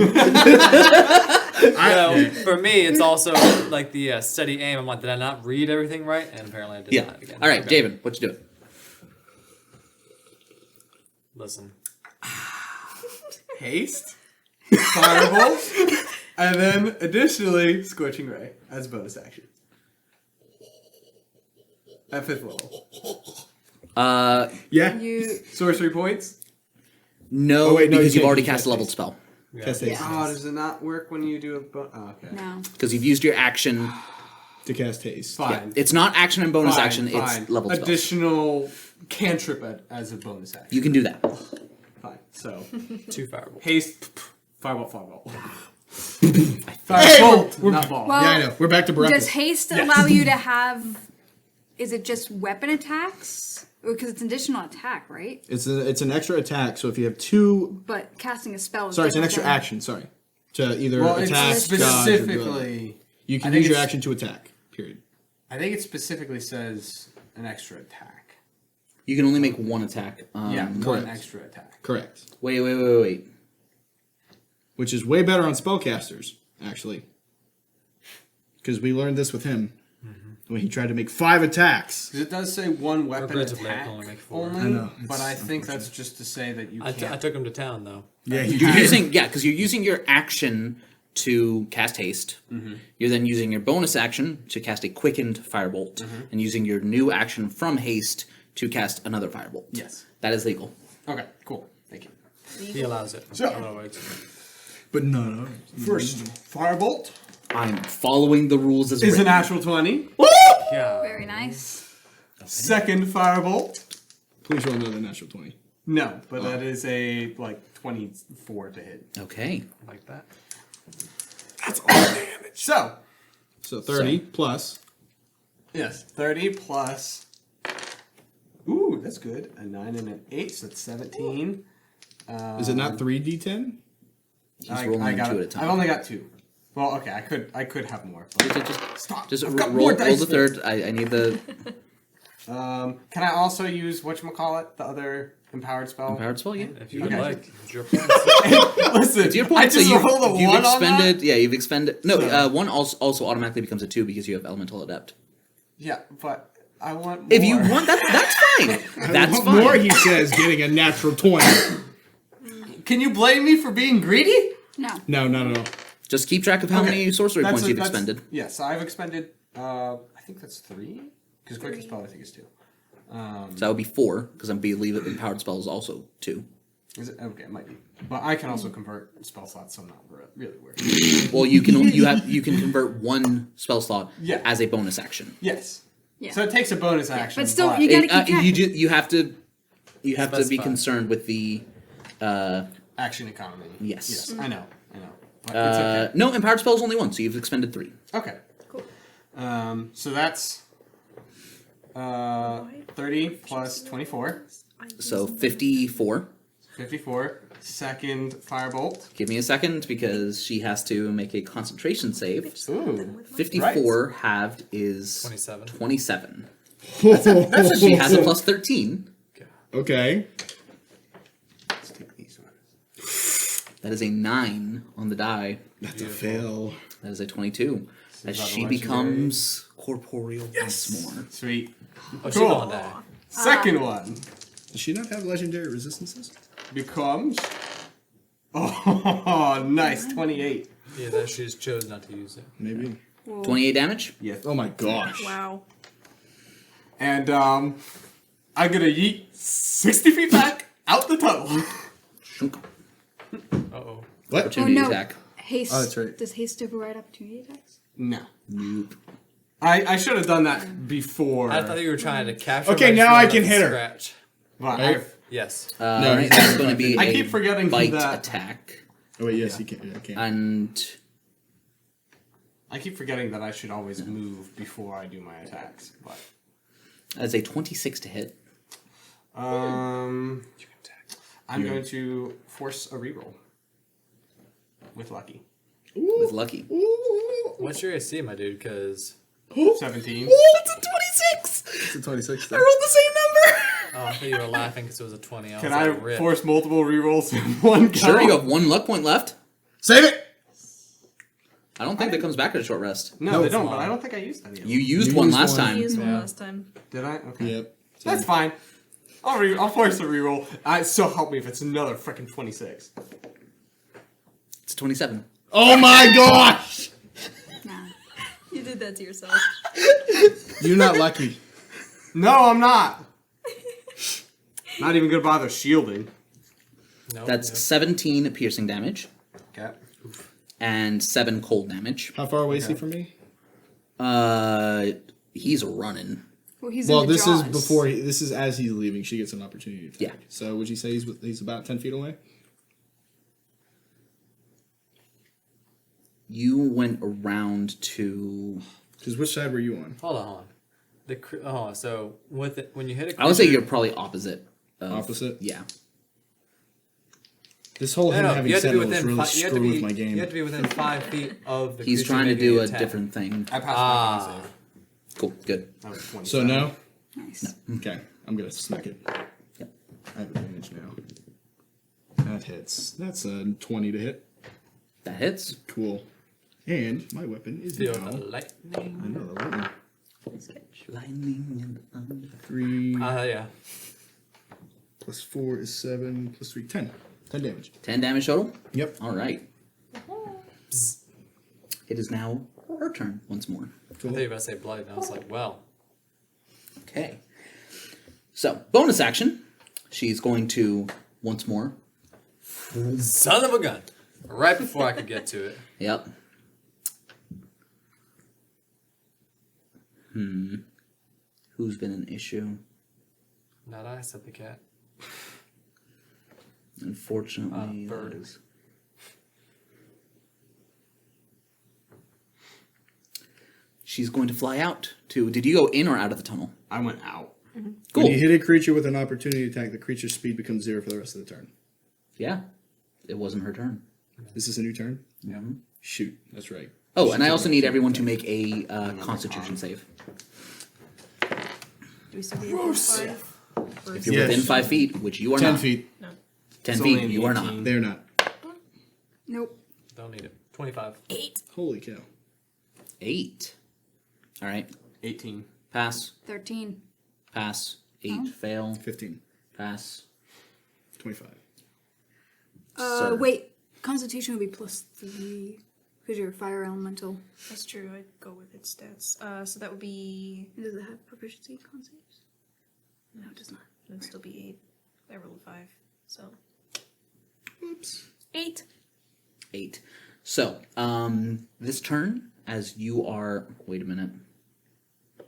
Well, for me, it's also like the steady aim. I'm like, did I not read everything right? And apparently I did Yeah. not again. All right, Okay. Javen, what you doing? Listen. Haste, Firebolt, and then additionally Scorching Ray as bonus action. At 5th level. Yeah. You. Sorcery points. No, Oh, wait, no, because you you've can't already use cast a that leveled haste. spell. Cast haste. Oh, does it not work when you do a okay. No. Because you've used your action. To cast haste. Fine. It's not action and bonus Fine, action, fine. it's leveled spell. Additional cantrip as a bonus action. You can do that. Fine. So 2 firebolt. haste, Firebolt. Firebolt, not ball. Well, Yeah, I know. We're back to does breakfast. haste allow you to have? Is it just weapon attacks? Because it's an additional attack, right? It's an extra attack. So if you have 2, But casting a spell is sorry, it's an different extra than- action. Sorry, to either Well, attack, it's dodge, or dodge. specifically. You I can think use your it's- action to attack. Period. I think it specifically says an extra attack. You can only make one attack. Yeah, one correct. extra attack. Correct. Wait. Which is way better on spellcasters, actually. Because we learned this with him when he tried to make 5 attacks. Because it does say one weapon Regrettably, I attack can only make 4. only, I know, but it's I think that's just to say that you I can't. took him to town though. Yeah, You're using because you're using your action to cast haste. You're then using your bonus action to cast a quickened firebolt, and using your new action from haste to cast another firebolt. Yes. That is legal. Okay, cool. Thank you. He allows it. So- I don't know what it's- But no. First, Firebolt I'm following the rules as is a written. natural 20. Yeah. Very nice. Second Firebolt, Please roll another natural 20. no, but that is a 24 to hit. Okay. Like that. That's all damage. So, So 30 plus. yes, 30 plus. Ooh, that's good. A 9 and an 8, so that's 17. Is it not 3d10? He's rolling got 2 at a it. time. I've only got 2. Well, okay, I could have more. Stop. Just I've got roll more dice. the third. I need the Can I also use whatchamacallit, the other empowered spell? empowered spell. Yeah. If you would Okay. like, it's your points. Listen, It's your I point. So just rolled a you've 1 on expended. that. Yeah, you've expended. No, So- 1 also automatically becomes a 2 because you have elemental adept. Yeah, but I want more. If you want that's fine. That's What fine. more, he says, getting a natural 20. Can you blame me for being greedy? No. No. Just keep track of how Okay. many sorcery points you've expended. Yes, so I've expended, I think that's 3? Because quick spell, I think, is 2. So that would be 4 because I believe that empowered spell is also 2. Is it? Okay, it might be. But I can also convert spell slots, so I'm not really worried. Well, you can convert 1 spell slot Yeah. as a bonus action. Yes. Yeah. So it takes a bonus action. But still, you gotta keep track. You have to be Specify. concerned with the action economy. Yes. Yes, I know. But it's okay. no empowered spell is only 1, so you've expended 3. Okay. Cool. So that's 30 plus 24. So 54. 54. Second firebolt. Give me a second because she has to make a concentration save. Ooh. 54 halved is 27. 27. That's She has a plus 13. Okay. Let's take these ones. That is a 9 on the die. That's a fail. That is a 22. As is that she a legendary? becomes corporeal once more. Sweet. Oh, she's Cool. on that. Second one Does she not have legendary resistances? becomes. Oh, nice. 28. Yeah, that she just chose not to use it. Maybe. 28 damage? Yes. Oh my gosh. Wow. And I'm gonna yeet 60 feet back out the tunnel. Shunk. Uh-oh. What? Opportunity no. attack. Haste. Oh, that's right. Does haste override opportunity attacks? No. Nope. I should have done that before. I thought you were trying to capture. Okay, my now I phone can at hit her. Scratch. But Right? Yes. No, Alright, he's that's not going to be I a keep forgetting bite that. attack. Oh wait, yes, he can. Yeah, I can. And I keep forgetting that I should always move before I do my attacks. But that's a 26 to hit. I'm going to force a reroll with lucky. With lucky. What's your AC, my dude? Because 17. It's a 26! It's a 26. I rolled the same number! oh, I thought you were laughing because it was a 20. Can I force multiple rerolls in one go? Sure, you have 1 luck point left. Save it! I don't think that comes back at a short rest. No, No, they it's don't, not. but I don't think I used any of them. You used You one used last one. I time. used one Yeah. last time. Did I? Okay. Yep. That's fine. I'll force a reroll. So help me if it's another freaking 26. It's 27. Oh my gosh! Nah. You did that to yourself. You're not lucky. No, I'm not. Not even gonna bother shielding. No. That's 17 piercing damage Okay. and 7 cold damage. How far away is he from me? He's running. Well, he's Well, in the this jaws. is before. This is as he's leaving. She gets an opportunity. To Yeah. So would you say he's about 10 feet away? You went around to. Because which side were you on? Hold on. So with it, when you hit a I would say creature- you're probably opposite. Opposite? Yeah. This whole him No, having you have to be Sentinel is within. really You have to screwing be. with my game. You have to be within 5 feet of the. He's creature trying to making do the a attack. different thing. I passed my con save. Cool, good. That was 27. So no? Nice. Okay, I'm gonna smack it. Yep. I have advantage now. That hits. That's a 20 to hit. That hits. Cool. And my weapon is Feel now the lightning. another lightning. Lightning and thunder. 3 Yeah. plus 4 is 7 plus 3, 10. 10 damage. 10 damage total? Yep. All right. It is now her turn once more. I thought you were about to say blood, and I was like, well. Okay. So, bonus action. She's going to once more. Son of a gun. Right before I could get to it. Yep. Who's been an issue? Not I, said the cat. Unfortunately, bird. that is- She's going to fly out to. Did you go in or out of the tunnel? I went out. Cool. When you hit a creature with an opportunity attack, the creature's speed becomes 0 for the rest of the turn. Yeah. It wasn't her turn. Is this a new turn? Yeah. Shoot, that's right. Oh, and I also need everyone to make a Constitution save. Do we still get +5? If you're Yes. within 5 feet, which you are 10 not. feet. 10 It's feet, only an you are 18. not. They're not. Nope. Don't need it. 25. 8. Holy cow. 8. All right. 18. Pass. 13. Pass. 8. Oh. Fail. 15. Pass. 25. Sir. Wait. Constitution would be +3 because you're a fire elemental. That's true. I'd go with its stats. So that would be. Does it have proficiency constitution? No, it does not. It'd still be 8. I rolled a 5. So. Oops. 8. 8. So, this turn, as you are. Wait a minute. Do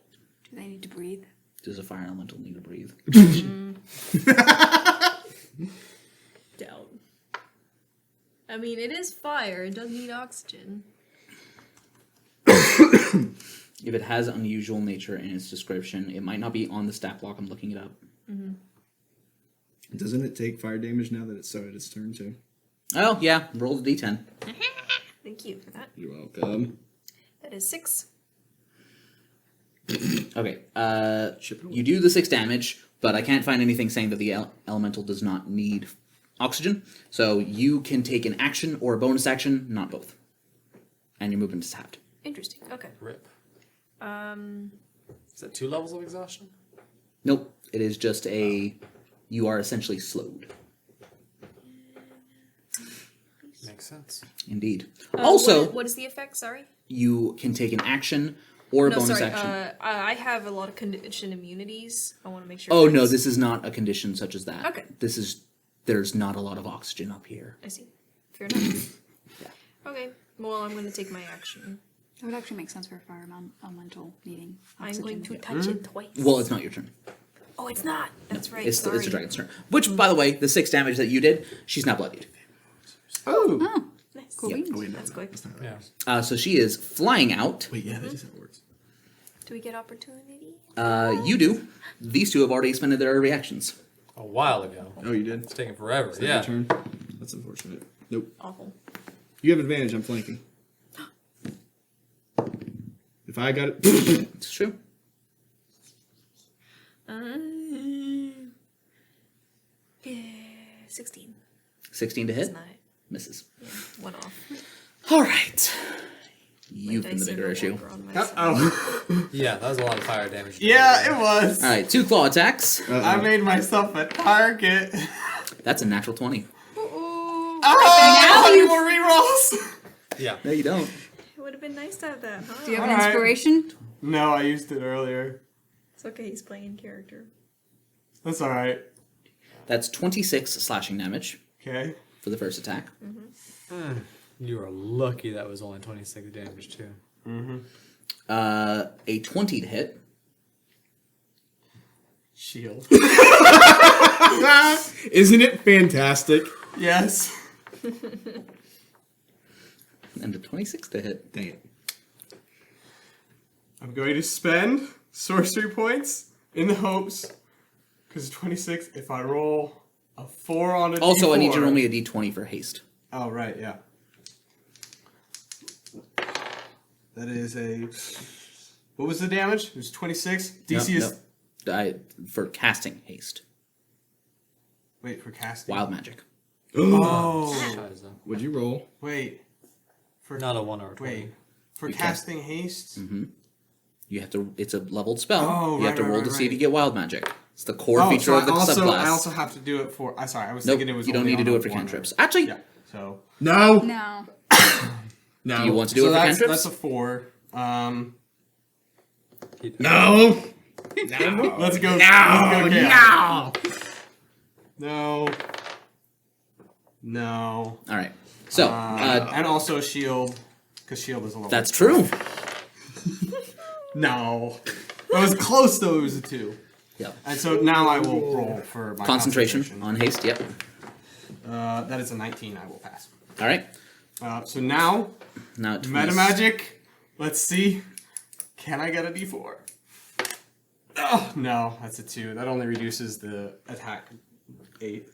they need to breathe? Does a fire elemental need to breathe? Doubt. I mean, it is fire. It doesn't need oxygen. If it has unusual nature in its description, it might not be on the stat block. I'm looking it up. Doesn't it take fire damage now that it's started its turn too? Oh, yeah. Roll the d10. Thank you for that. You're welcome. That is 6. Okay. Chip it away. You do the 6 damage, but I can't find anything saying that the elemental does not need oxygen. So you can take an action or a bonus action, not both. And your movement is halved. Interesting. Okay. Rip. Um. Is that 2 levels of exhaustion? Nope. It is just a... You are essentially slowed. Makes sense. Indeed. Also, what is the effect? Sorry. you can take an action or a No, bonus sorry. action. I have a lot of condition immunities. I want to make sure. Oh, no, that's- this is not a condition such as that. Okay. This is... There's not a lot of oxygen up here. I see. Fair enough. Okay. Well, I'm going to take my action. That would actually make sense for a fire elemental needing I'm oxygen. going to touch it twice. Well, it's not your turn. Oh, it's not. That's right. It's Sorry. the dragon's turn. Which, by the way, the 6 damage that you did, she's not bloodied. Oh! Oh, Nice. cool Yep. beans. Wait, no, That's quick. that's not right. Yeah. So she is flying out. Wait, yeah, that is how it works. Do we get opportunity? You do. These two have already expended their reactions. A while ago. Oh, you did? It's taking forever. Is that Yeah. your turn? That's unfortunate. Nope. Awful. You have advantage, I'm flanking. If I got it... It's true. 16. 16 to hit. It's not. Misses. Yeah, 1 off. All right. You've My been the dice are bigger no issue. longer on my side. Oh. Yeah, that was a lot of fire damage. Yeah, it was. All right, 2 claw attacks. I made myself a target. That's a natural 20. Ooh, Oh, you more rerolls. Yeah. No, you don't. it would have been nice to have that, huh? Do you have an Alright. inspiration? No, I used it earlier. It's okay, he's playing in character. That's alright. That's 26 slashing damage Okay. for the first attack. You are lucky that was only 26 damage, too. A 20 to hit. Shield. Isn't it fantastic? Yes. And a 26 to hit. Dang it. I'm going to spend sorcery points in the hopes, because 26, if I roll a 4 on a Also, D4, I need you to roll me a d20 for haste. Oh, right, yeah. That is a... What was the damage? It was 26? DC is... For casting haste. Wait, for casting? Wild magic. Oh! Guys, though. What'd you roll? Wait. For... Not a 1 or a 20. Wait. For You casting haste? You have to. It's a leveled spell. Oh, you have to right, roll right, to see if right. you get wild magic. It's the core Oh, feature so of the I subclass. also have to do it for... I'm sorry, I was Nope, thinking it was you don't only need to on do the it for one. cantrips. Actually, Yeah, so... No! No. No. do you want to do So it for that's cantrips? a 4. No! Let's go. No! Let's go No! No. No. All right. So And also shield, because shield is a level. that's true. No. That was close though, it was a 2. Yep. And so now I will roll for my Concentration on haste. Yep. That is a 19, I will pass. All right. So now, Now it meta magic. Let's see. Can I get a d4? Oh, no, that's a 2. That only reduces the attack. 8.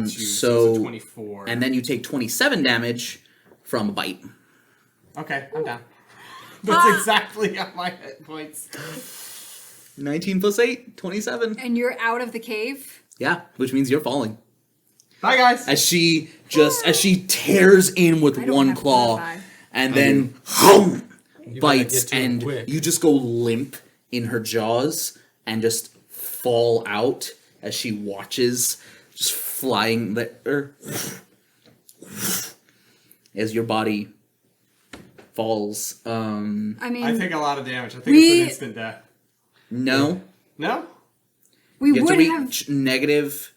So 24. and then you take 27 damage from a bite. Okay, I'm down. That's exactly on my hit points. 19 plus 8, 27. And you're out of the cave. Yeah, which means you're falling. Bye, guys. As she tears in with I don't one have to claw, die. and then You better bites, get to him and quick. you just go limp in her jaws and just fall out as she watches, just flying as your body falls. I mean, I take a lot of damage. I think We- it's an instant death. No, No? we you have to would have. reach negative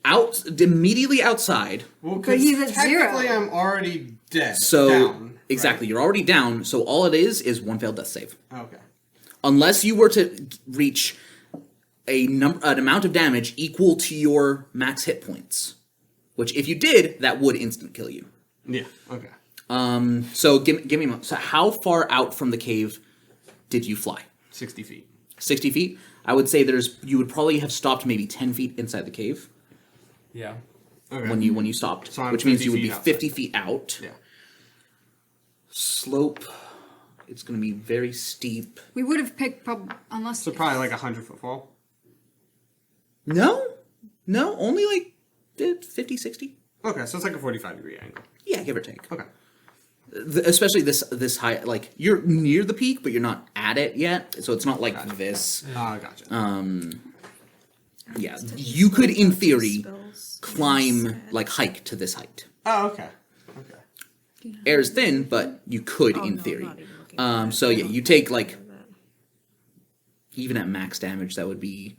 out immediately outside. Well, But 'cause he's at technically 0. I'm already dead. So down, exactly, right? you're already down. So all it is one failed death save. Okay. Unless you were to reach an amount of damage equal to your max hit points, which if you did, that would instant kill you. Yeah, okay. So give me a moment. So how far out from the cave did you fly? 60 feet. 60 feet? I would say you would probably have stopped maybe 10 feet inside the cave Yeah. Okay. when you stopped, So I'm which means 50 you would be feet outside. 50 feet out. Yeah. Slope, it's going to be very steep. We would have picked unless. So probably like a 100-foot fall. No, only like 50, 60. Okay, so it's like a 45-degree angle. Yeah, give or take. Okay. Especially this high, like you're near the peak, but you're not at it yet, so it's not like this. Gotcha. Yeah, you could, in theory, Spells. climb, like hike to this height. Oh, okay. Okay. Air's thin, but you could, Oh, in no, theory. not even looking at that. So yeah, you take like That. even at max damage, that would be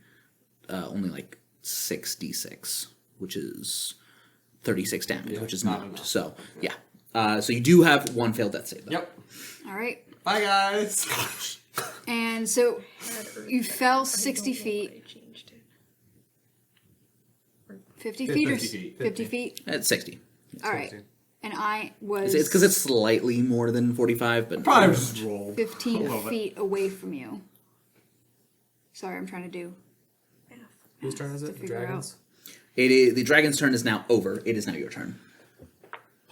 only like 6d6, which is 36 damage, Yeah, which is not not. enough. So yeah, so you do have one failed death save. Though. Yep. All right. Bye, guys. And so you fell 60 feet. 50 feet or 50 feet. 50 feet? At 60. All right. And I was It's because it's slightly more than 45, but Probably just roll. 15 a little bit. feet away from you. Sorry, I'm trying to do. Whose turn is it? The figure dragons? it is, the dragon's turn is now over. It is now your turn.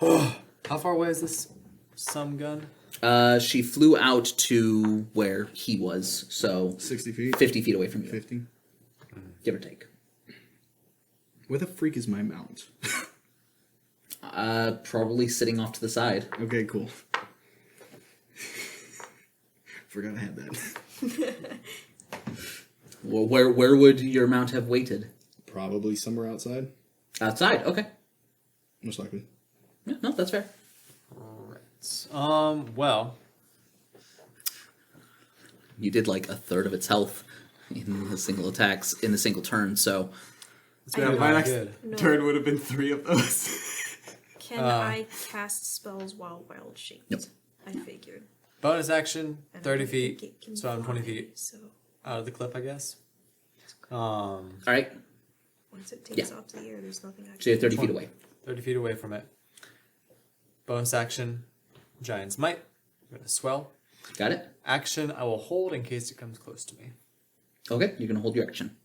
How far away is this some gun? She flew out to where he was, so 60 feet? 50 feet away from you, 50. give or take. Where the freak is my mount? Probably sitting off to the side. Okay, cool. Forgot I had that. Well, where would your mount have waited? Probably somewhere outside. Outside. Okay. Most likely. Yeah, no, that's fair. Well, You did like a third of its health in the single attacks in the single turn, so it's Yeah, really my not next good. No. turn would have been 3 of those. Can I cast spells while wild shaped? Nope. I figured. Bonus action, And I 30 don't think feet, it can so I'm 20 fly, feet So out of the cliff, I guess. all right. once it takes Yeah. off the air, there's nothing I So you're can 30 feet away. 30 feet away from it. Bonus action, Giant's Might. I'm gonna swell. Got it. Action, I will hold in case it comes close to me. Okay, you're gonna hold your action.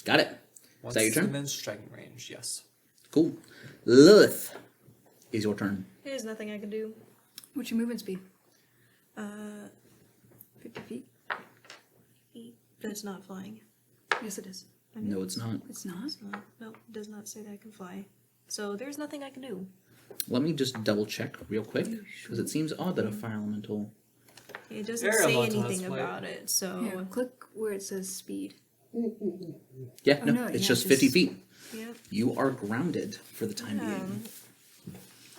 Got it. Once that your it's turn? within striking range, yes. Cool. Lilith, is your turn. There's nothing I can do. What's your movement speed? 50 feet. But it's not flying. Yes, it is. No, it's not. It's not. No, it does not say that I can fly. So there's nothing I can do. Let me just double check real quick because it seems odd that a fire elemental. It doesn't Air say elemental has anything flight. about it, so Here, click where it says speed. Yeah, Oh, no, no, it's yeah, just 50 just- feet. yeah. You are grounded for the time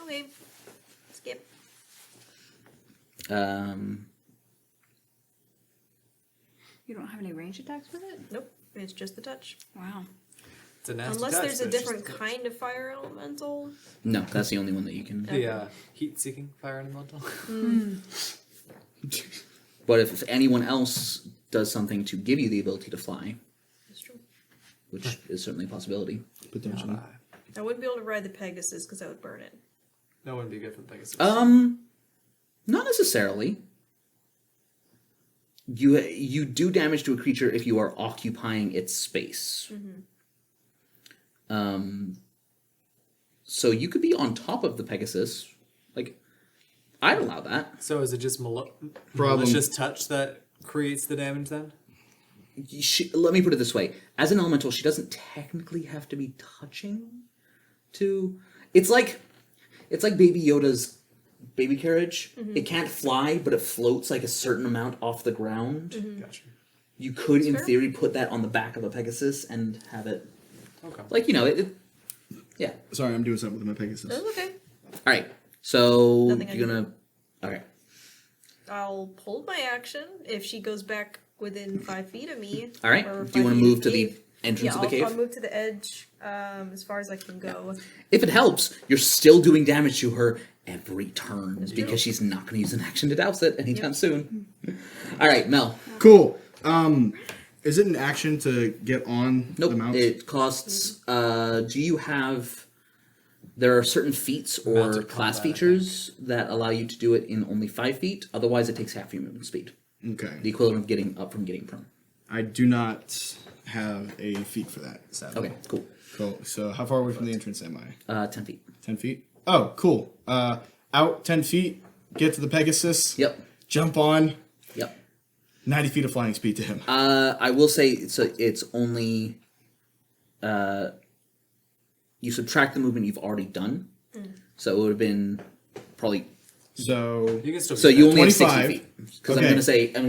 Okay. Skip. being. You don't have any range attacks with it? Nope. It's just the touch. Wow. It's a nasty Unless touch, there's a but it's just different touch. kind of fire elemental. No, that's the only one that you can. The heat-seeking fire elemental. But if anyone else does something to give you the ability to fly, That's true. which is certainly a possibility. Potentially. I wouldn't be able to ride the Pegasus because that would burn it. That wouldn't be good for the Pegasus. Not necessarily. You do damage to a creature if you are occupying its space. So you could be on top of the Pegasus. Like, I'd allow that. So is it just malicious touch that creates the damage then? Let me put it this way: as an elemental, she doesn't technically have to be touching. It's like Baby Yoda's baby carriage. Mm-hmm. It can't fly, but it floats like a certain amount off the ground. Mm-hmm. Gotcha. You could, in fair. theory, put that on the back of a Pegasus and have it, Okay. like, yeah. Sorry, I'm doing something with my Pegasus. That's okay. All right, so Nothing I you're can gonna. Okay. I'll hold my action if she goes back within 5 feet of me. All right. or Do you 5 want to feet move of to the cave. entrance Yeah, of the cave? I'll move to the edge as far as I can go. If it helps, you're still doing damage to her every turn because she's not going to use an action to douse it anytime soon. All right, Mel. Cool. Is it an action to get on Nope. the mount? It costs. Do you have? There are certain feats or Mounted class combat, I features that allow you to do it in only 5 feet. Otherwise, it takes half your movement speed. The Okay. equivalent of getting up from getting prone. I do not have a feat for that, sadly. Okay, cool. Cool. So how far away from the entrance am I? 10 feet. 10 feet? Oh, cool. Out 10 feet, get to the Pegasus. Yep. Jump on. Yep. 90 feet of flying speed to him. I will say it's only. You subtract the movement you've already done, so it would have been probably. So You can still. So do you that. only have 60 25. feet. Because Okay. I'm gonna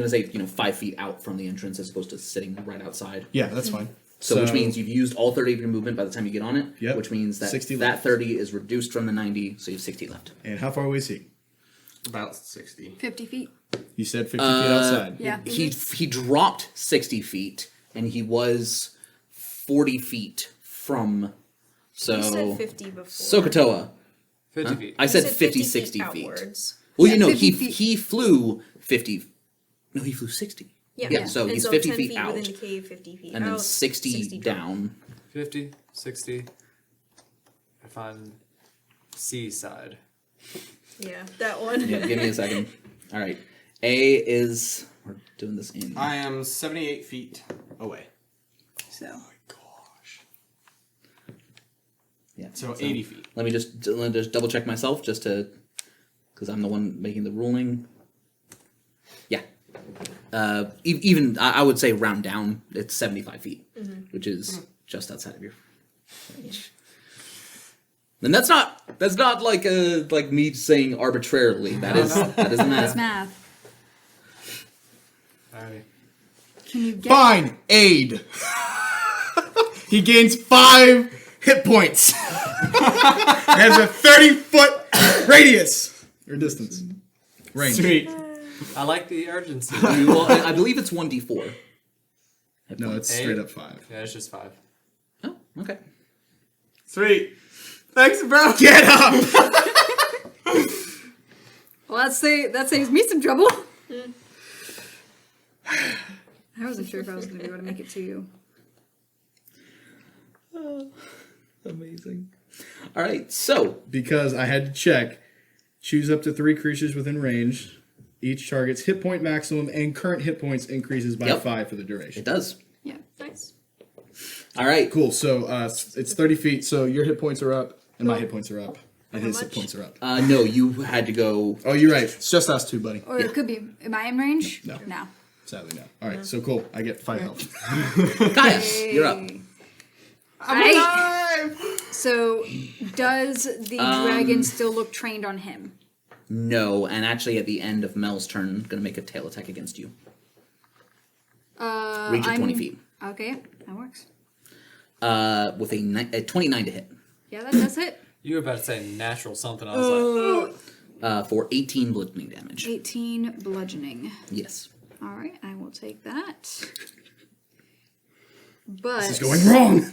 say 5 feet out from the entrance as opposed to sitting right outside. yeah, that's fine. So which means you've used all 30 of your movement by the time you get on it. Yep. Which means that 60 that left. 30 is reduced from the 90, so you have 60 left. And how far away is he? About 60. 50 feet. You said 50 feet outside. Yeah. He dropped 60 feet, and he was 40 feet from. So You said 50 before. Sokotoa. 50 feet. I You said 50, 60 feet. outwards. Well, Yeah, you know, 50 he feet. he flew 50. No, he flew 60. Yeah. So And he's 50 10 feet out, within the cave, 50 feet and then out, 60 drop. down. 50, 60. If I'm seaside. Yeah, that one. Yeah, give me a second. All right. A is we're doing this in. I am 78 feet away. So. Yeah. So 80 feet. Let me just double check myself just to, because I'm the one making the ruling. Yeah. Even I would say round down. It's 75 feet, which is just outside of your range. And that's not like me saying arbitrarily. That is That's math. math. Alright. Can you get Fine. Aid. He gains 5 hit points. Has a 30-foot radius. Or distance. Range. Sweet. I like the urgency. Well, I believe it's 1d4. No, it's Eight. straight up 5. Yeah, it's just 5. Oh, okay. Sweet. Thanks, bro. Get up! Well, that saves me some trouble. I wasn't sure if I was going to be able to make it to you. Amazing. All right, so Because I had to check. Choose up to 3 creatures within range. Each target's hit point maximum and current hit points increases by Yep. 5 for the it duration. does. Yeah. Nice. All right. Cool. So it's 30 feet. So your hit points are up, and my hit points are up, and How his hit much? points are up. No, you had to go. Oh, you're right. It's just us two, buddy. Or it could be. Am I in range? No. No. Sadly, no. All right. So cool. I get 5 health. Kaya, you're up. So, does the dragon still look trained on him? No, and actually, at the end of Mel's turn, going to make a tail attack against you. Reach of 20 feet. Okay, that works. With a 29 to hit. Yeah, that does it. You were about to say natural something. I was like, For 18 bludgeoning damage. 18 bludgeoning. Yes. All right, I will take that. But This is going wrong.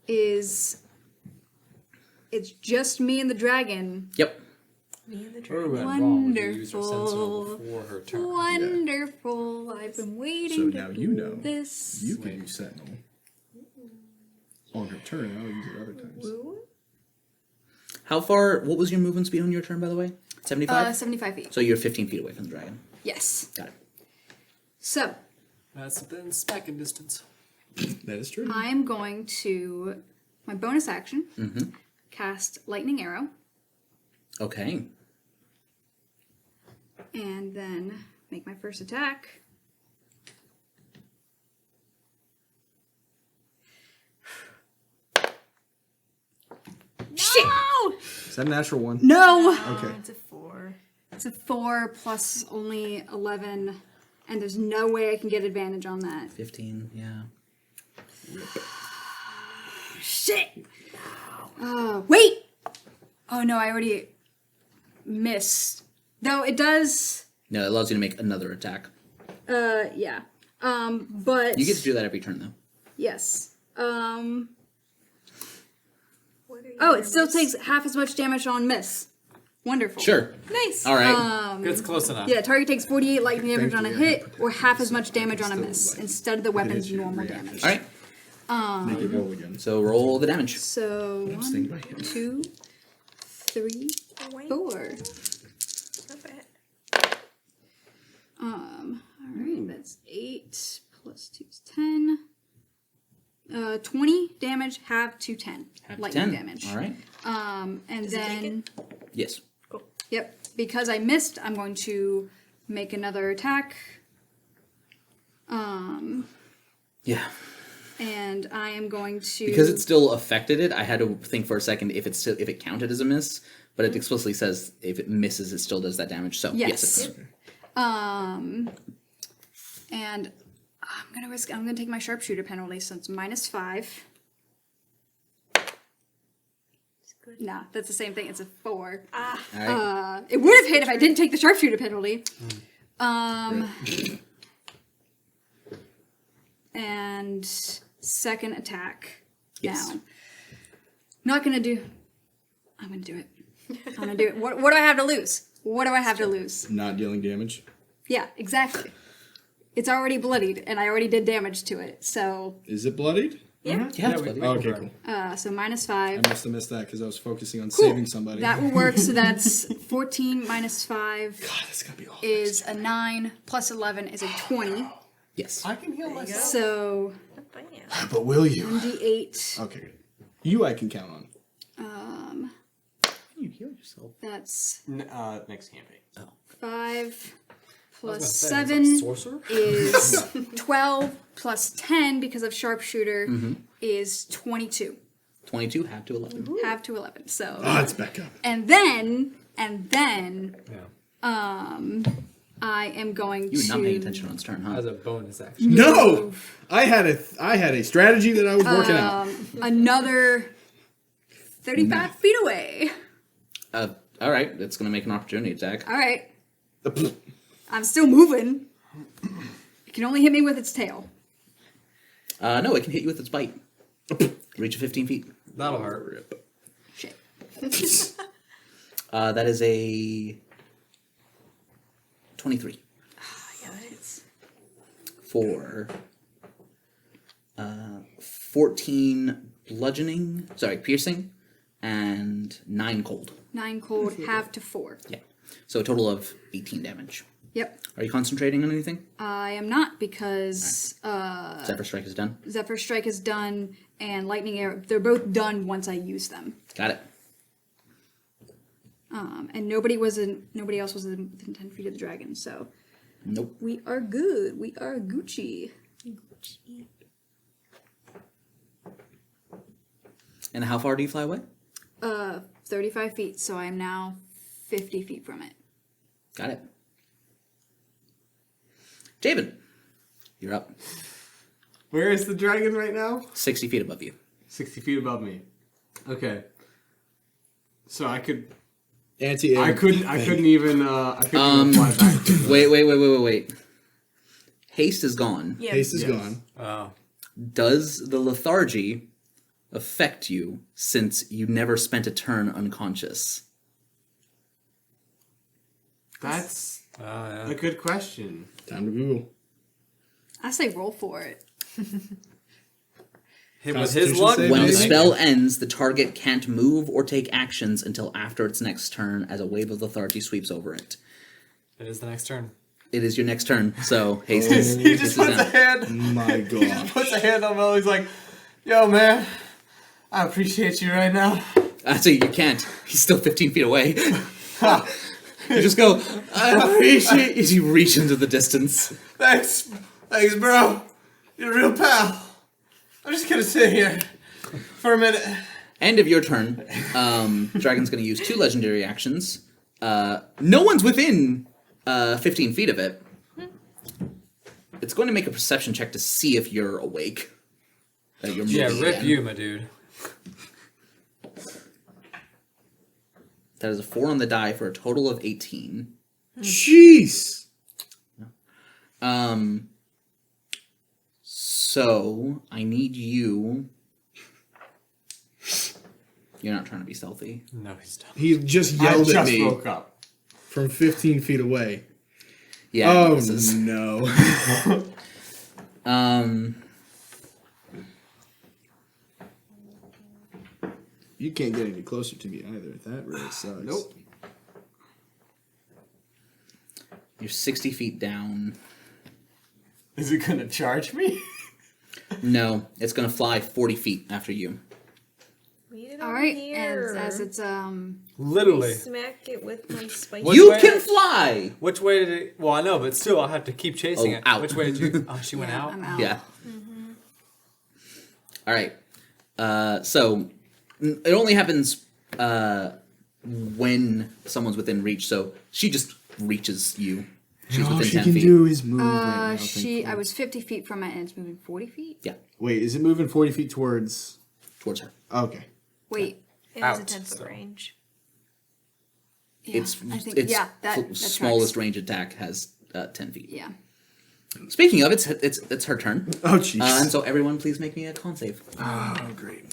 it's just me and the dragon. Yep. Me and the where dragon. we went wrong when you used her sentinel Wonderful. before her turn. Wonderful. I've been waiting So now to you do know. this. You can use Sentinel. On her turn, I'll use it other times. How far? What was your movement speed on your turn, by the way? 75? 75 feet. So you're 15 feet away from the dragon. Yes. Got it. So, That's within smacking distance. That is true. I'm going to... my bonus action, Mm-hmm. cast Lightning Arrow, Okay. and then make my first attack. Shit! Is that a natural one? No! Okay. It's a 4. It's a 4 plus only 11, and there's no way I can get advantage on that. 15, yeah. Shit! Wait! Oh no, I already missed. Though it does. No, it allows you to make another attack. Yeah. But. You get to do that every turn, though. Yes. What are you Oh, it gonna still miss? takes half as much damage on miss. Wonderful. Sure. Nice. All right. It's close enough. Yeah, target takes 48 lightning damage on a Thankfully, I hit, or half as much damage on a miss, instead of the weapon's your normal reaction. damage. All right. Make it roll again. So roll the damage. So, Staying 1, by him. 2, 3, Oh, wait. 4. Not bad. Alright, that's 8 plus 2 is 10. 20 damage, half to 10. Half to lightning 10. damage. All right. And Does it take then, Yes. yep, because I missed, I'm going to make another attack. Yeah. And I am going to. Because it still affected it, I had to think for a second if it counted as a miss, but it explicitly says if it misses, it still does that damage. So yes, Yes. it does. And I'm gonna take my sharpshooter penalty, so it's -5. Nah, that's the same thing. It's a 4. All right. It would have hit if I didn't take the sharpshooter penalty. And second attack. Yes. Now. Not gonna do. I'm gonna do it. I'm gonna do it. What do I have to lose? What do I have to lose? Not dealing damage. Yeah, exactly. It's already bloodied, and I already did damage to it. So, Is it bloodied? Yeah, it's bloody. Oh, okay, cool. so I -5. must have missed that because I was focusing on Cool. saving somebody. That will work. So that's 14 minus 5 God, that's gonna be awful. is a 9 plus 11 is a 20. Yes. I can heal myself. So Not bad. But will you? D8. Okay, good. You I can count on. You heal yourself. That's Next campaign. 5 plus Is that 7 sorcerer? is 12 plus 10 because of sharpshooter is 22. 22, half to 11. Half to 11. So Ah, it's back up. and then Yeah. I am going You were to not paying attention on his turn, huh? As a bonus action. No, I had a strategy that I was working out. another 35 feet away. All right, it's going to make an opportunity attack. All right. I'm still moving. It can only hit me with its tail. No, it can hit you with its bite. Reach of 15 feet. That'll hurt. Shit. That is a 23 Yeah, that is. for 14 piercing, and 9 cold. 9 cold, half to 4. Yeah. So a total of 18 damage. Yep. Are you concentrating on anything? I am not because Zephyr Strike is done. Zephyr Strike is done and Lightning Arrow, they're both done once I use them. Got it. And nobody else was within 10 feet of the dragon, so Nope. we are good. We are Gucci. And how far do you fly away? 35 feet, so I am now 50 feet from it. Got it. Javen, you're up. Where is the dragon right now? 60 feet above you. 60 feet above me. Okay. So I couldn't even fly back. Wait. Haste is gone. Yeah. Haste is Yes. gone. Oh. Does the lethargy affect you since you never spent a turn unconscious? That's Oh, yeah. a good question. Time to Google. I say roll for it. With his Constitution luck, save, When the maybe? spell ends, the target can't move or take actions until after its next turn as a wave of lethargy sweeps over it. it is the next turn. It is your next turn, so haste is, He just haste is puts a down. hand. My He just God. puts a hand on Mel. He's like, "Yo, man, I appreciate you right now. Actually, you can't. He's still 15 feet away. You just go, I appreciate you. You reach into the distance. Thanks, bro. You're a real pal. I'm just gonna sit here for a minute. End of your turn. Dragon's going to use 2 legendary actions. No one's within 15 feet of it. It's going to make a perception check to see if you're awake. That you're moving rip again. you, my dude. That is a 4 on the die for a total of 18. Jeez. So I need you. You're not trying to be stealthy. No, he's done. He just I yelled at just me woke up. from 15 feet away. Yeah. Oh, this is- no. You can't get any closer to me either. That really sucks. Nope. You're 60 feet down. Is it gonna charge me? No, it's going to fly 40 feet after you. All right, and as it's Literally. Smack it with my spiky. Which You way- can fly! Which way did it? Well, I know, but still, I'll have to keep chasing Oh, it. out. Which way did you? Oh, she went out. I'm out. Yeah. All right. So it only happens when someone's within reach. So she just reaches you. She's All within she 10 can feet. do is move right now. I was 50 feet from it, and it's moving 40 feet. Yeah, Wait, is it moving 40 feet towards... towards her. Okay. Wait, It has a Out, 10-foot so. range. yeah, It's I think its that smallest tracks. range attack has 10 feet. Yeah. Speaking of, it's her turn. Oh, jeez. And so everyone, please make me a con save. Oh, great.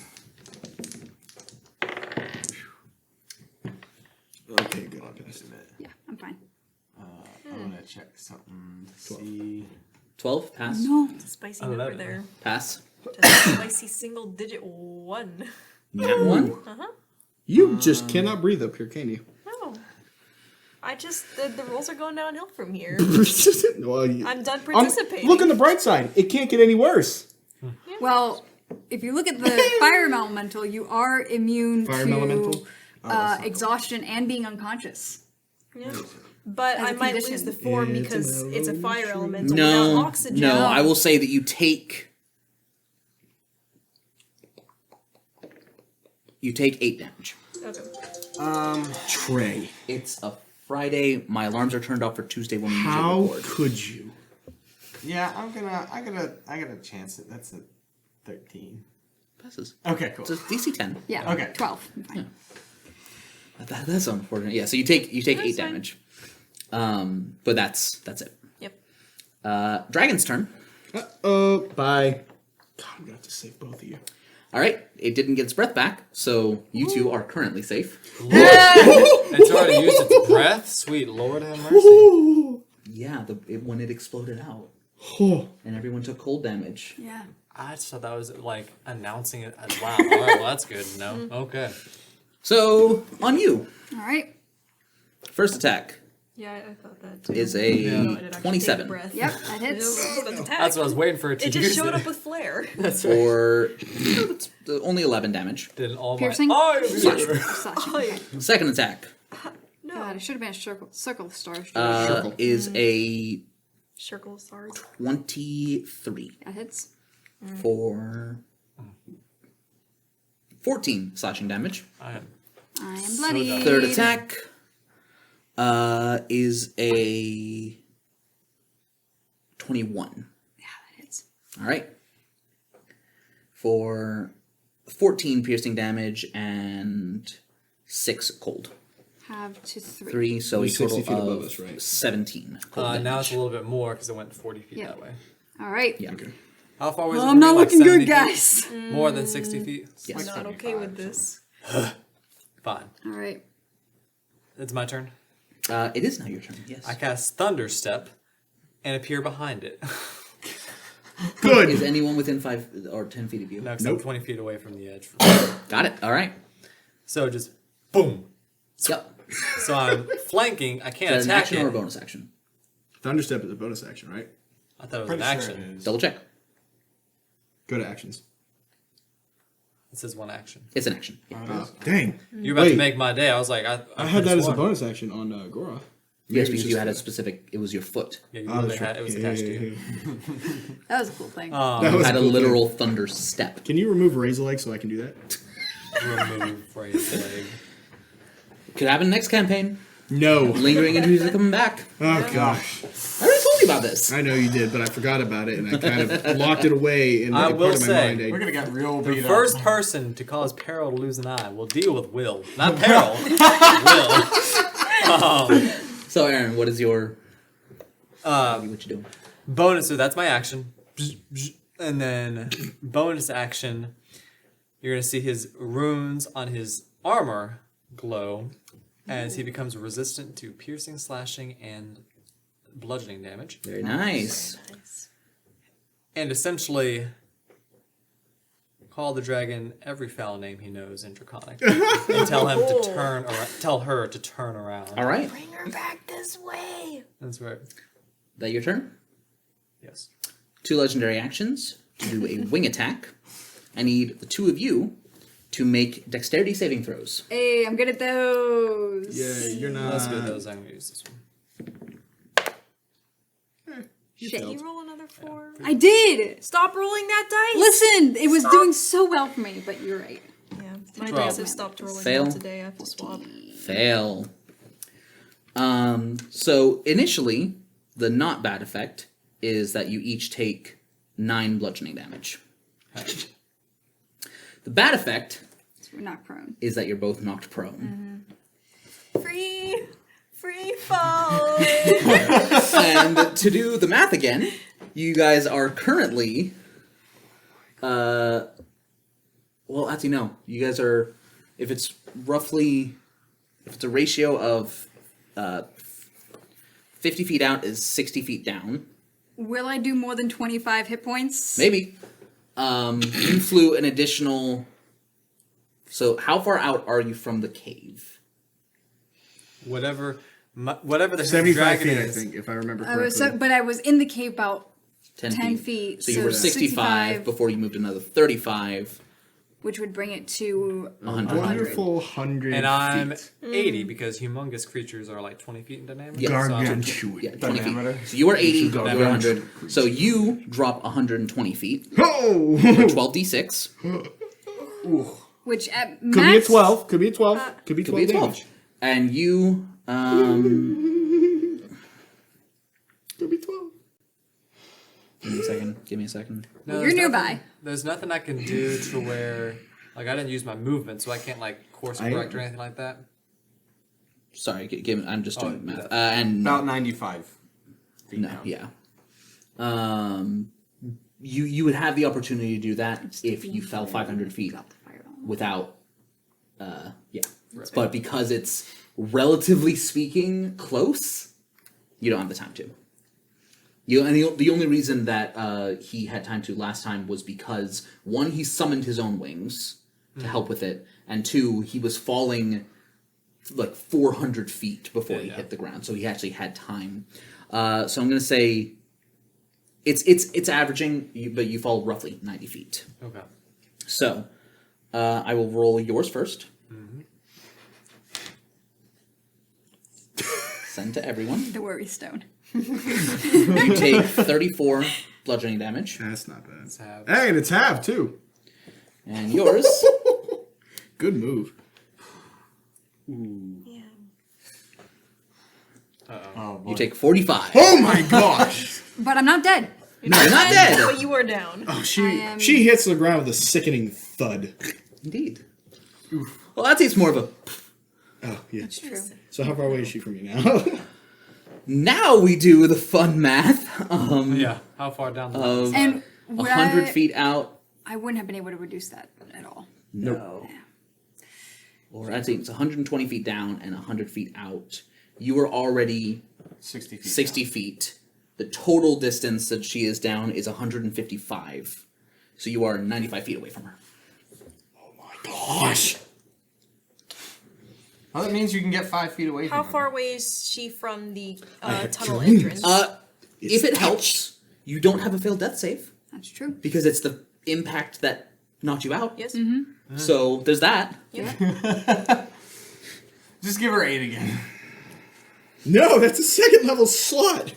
Okay, good. I'll pass it. Yeah, I'm fine. I wanna check something. See. 12, pass. No. It's a spicy number 11. there. Pass. Just a spicy single-digit 1. Nat 1. You just cannot breathe up here, can you? No. I just the rolls are going downhill from here. Well, I'm done participating. Look on the bright side. It can't get any worse. Well, if you look at the fire elemental, you are immune Fire to elemental? exhaustion and being unconscious. Yeah. But As I a might condition. lose the form It's because an it's a fire ocean. elemental No, without oxygen. no. I will say that you take 8 damage. Okay. Trey. It's a Friday. My alarms are turned off for Tuesday when we usually How record. could you? Yeah, I gotta chance it. That's a 13. Passes. Okay, cool. It's a DC 10. Yeah. Okay. 12. I'm fine. That's unfortunate. Yeah, so you take 8 fine. damage. But that's it. Yep. Dragon's turn. Bye. God, I'm gonna have to save both of you. All right, it didn't get its breath back, so you two are currently safe. It's already used its breath. Sweet Lord, have mercy. Yeah, when it exploded out, Oh, and everyone took cold damage. Yeah. I just thought that was like announcing it. Wow. All right. Well, that's good. No. Okay. So on you, All right. first attack Yeah, I thought that too. is No, a it actually take a 27 breath. Yep, that hits. That's attack. That's what I was waiting for it to It just use showed it. up with flare. That's right. for only 11 damage. Did all Piercing? my. Oh, Slashing. Oh, yeah. Second attack No. God, it should have been a circle star. is a Circle, sorry. 23 That hits. for 14 slashing damage. I am bloody. Third attack is a 21. Yeah, that hits. All right. For 14 piercing damage and 6 cold. Have to 3. 3, so a You're 60 total feet above of us, right? 17 cold damage. now it's a little bit more because it went 40 feet Yeah. that way. All right. Yeah. okay. How far was it? Well, I'm from not me, like looking 70 good, feet? guys. More than 60 feet? Yes. Not okay with this. Fine. All right. It's my turn. It is now your turn, yes. I cast Thunder Step and appear behind it. Good. Is anyone within 5 or 10 feet of you? No, because I'm 20 feet away from the edge. Got it. All right. So just boom. Yep. So I'm flanking. I can't Is that an attack action it. or a bonus action? Thunderstep is a bonus action, right? I thought it was Pretty an sure action. it is. Double check. Go to actions. It says one action. It's an action. Yeah. Oh, dang. You're about to make my day. I was like, I had that as a bonus action on Gora. Yes, because you had a specific. It was your foot. Yeah, you literally had it was attached to you. That was a cool thing. That You was had a cool literal thunder step. thing. Can you remove Razor Leg so I can do that? Remove Ray's leg. Could happen next campaign. No. Lingering injuries are coming back. Oh gosh. I already told you about this. I know you did, but I forgot about it and I kind of locked it away in I the will part of my say, mind. We're gonna get real The beat first up. person to cause peril to lose an eye will deal with Will. Not peril. Will. So, Aaron, what is your? What you doing? Bonus, so that's my action. And then bonus action, you're going to see his runes on his armor glow as he becomes resistant to piercing, slashing, and bludgeoning damage. Very nice. And essentially call the dragon every foul name he knows in draconic and tell him to turn around, tell her to turn around. All right. Bring her back this way. That's right. That your turn. Yes. 2 legendary actions to do a wing attack. I need the 2 of you to make dexterity saving throws. Hey, I'm good at those. Yeah, you're not. Let's go those. I'm going to use this one. Shit, you roll another 4. I did. Stop rolling that dice. Listen, it was doing so well for me, but you're right. Yeah, my 12. dice have stopped rolling Fail. well today. I have to swap. Fail. So initially, the not bad effect is that you each take 9 bludgeoning damage. The bad effect So we're not prone. is that you're both knocked prone. Free fall. And to do the math again, you guys are currently, well, actually no, you guys are, if it's a ratio of 50 feet out is 60 feet down. Will I do more than 25 hit points? Maybe. You flew an additional, so how far out are you from the cave? Whatever the 75 dragon feet, is. I think, if I remember I correctly. was, but I was in the cave about 10 10 feet, So you were so 65 65. before you moved another 35. which would bring it to 100. Wonderful 100 And I'm feet. 80 because humongous creatures are like 20 feet in diameter. Yeah. Gargantuan. Yeah, 20 Diameter. feet. So you were 80, you were Diameter. 100. So you drop 120 feet. Oh! For 12d6. which at Could be a max 12. Could be a 12. Could be Could 12 be a 12. damage. And you, Could be 12. Give me a second. No, You're there's nearby. nothing- There's nothing I can do to where, like, I didn't use my movement, so I can't like course correct or anything like that. Sorry, I'm just doing yeah. math. And About 95 feet no, down. yeah. You would have the opportunity to do that if you fell 500 feet without, yeah. Right. But because it's relatively speaking close, you don't have the time to. The only reason that he had time to last time was because, one, he summoned his own wings to help with it, and 2, he was falling like 400 feet before he hit the ground, so he actually had time. So I'm going to say it's averaging, but you fall roughly 90 feet. Okay. So I will roll yours first. Send to everyone. the worry stone. You take 34 bludgeoning damage. That's not bad. Let's have- Hey, and it's half, too. And yours, Good move. Yeah. Oh, boy. you take 45. Oh my gosh! But I'm not dead. No, you're not dead. But you are down. Oh, I she am- she hits the ground with a sickening thud. Indeed. Well, that takes more of a... Oh, yeah. It's true. So how far away is she from you now? Now we do the fun math. Yeah. How far down the Of And would 100 I, feet out. I wouldn't have been able to reduce that at all. No. Or actually, it's 120 feet down and 100 feet out. You are already 60 feet 60 feet. The total distance that she is down is 155. So you are 95 feet away from her. Gosh! Well, that means you can get 5 feet away from How her. far away is she from the have tunnel dreams. entrance? If it helps, you don't have a failed death save That's true. because it's the impact that knocked you out. Yes. So there's that. Just give her 8 again. No, that's a second level slot.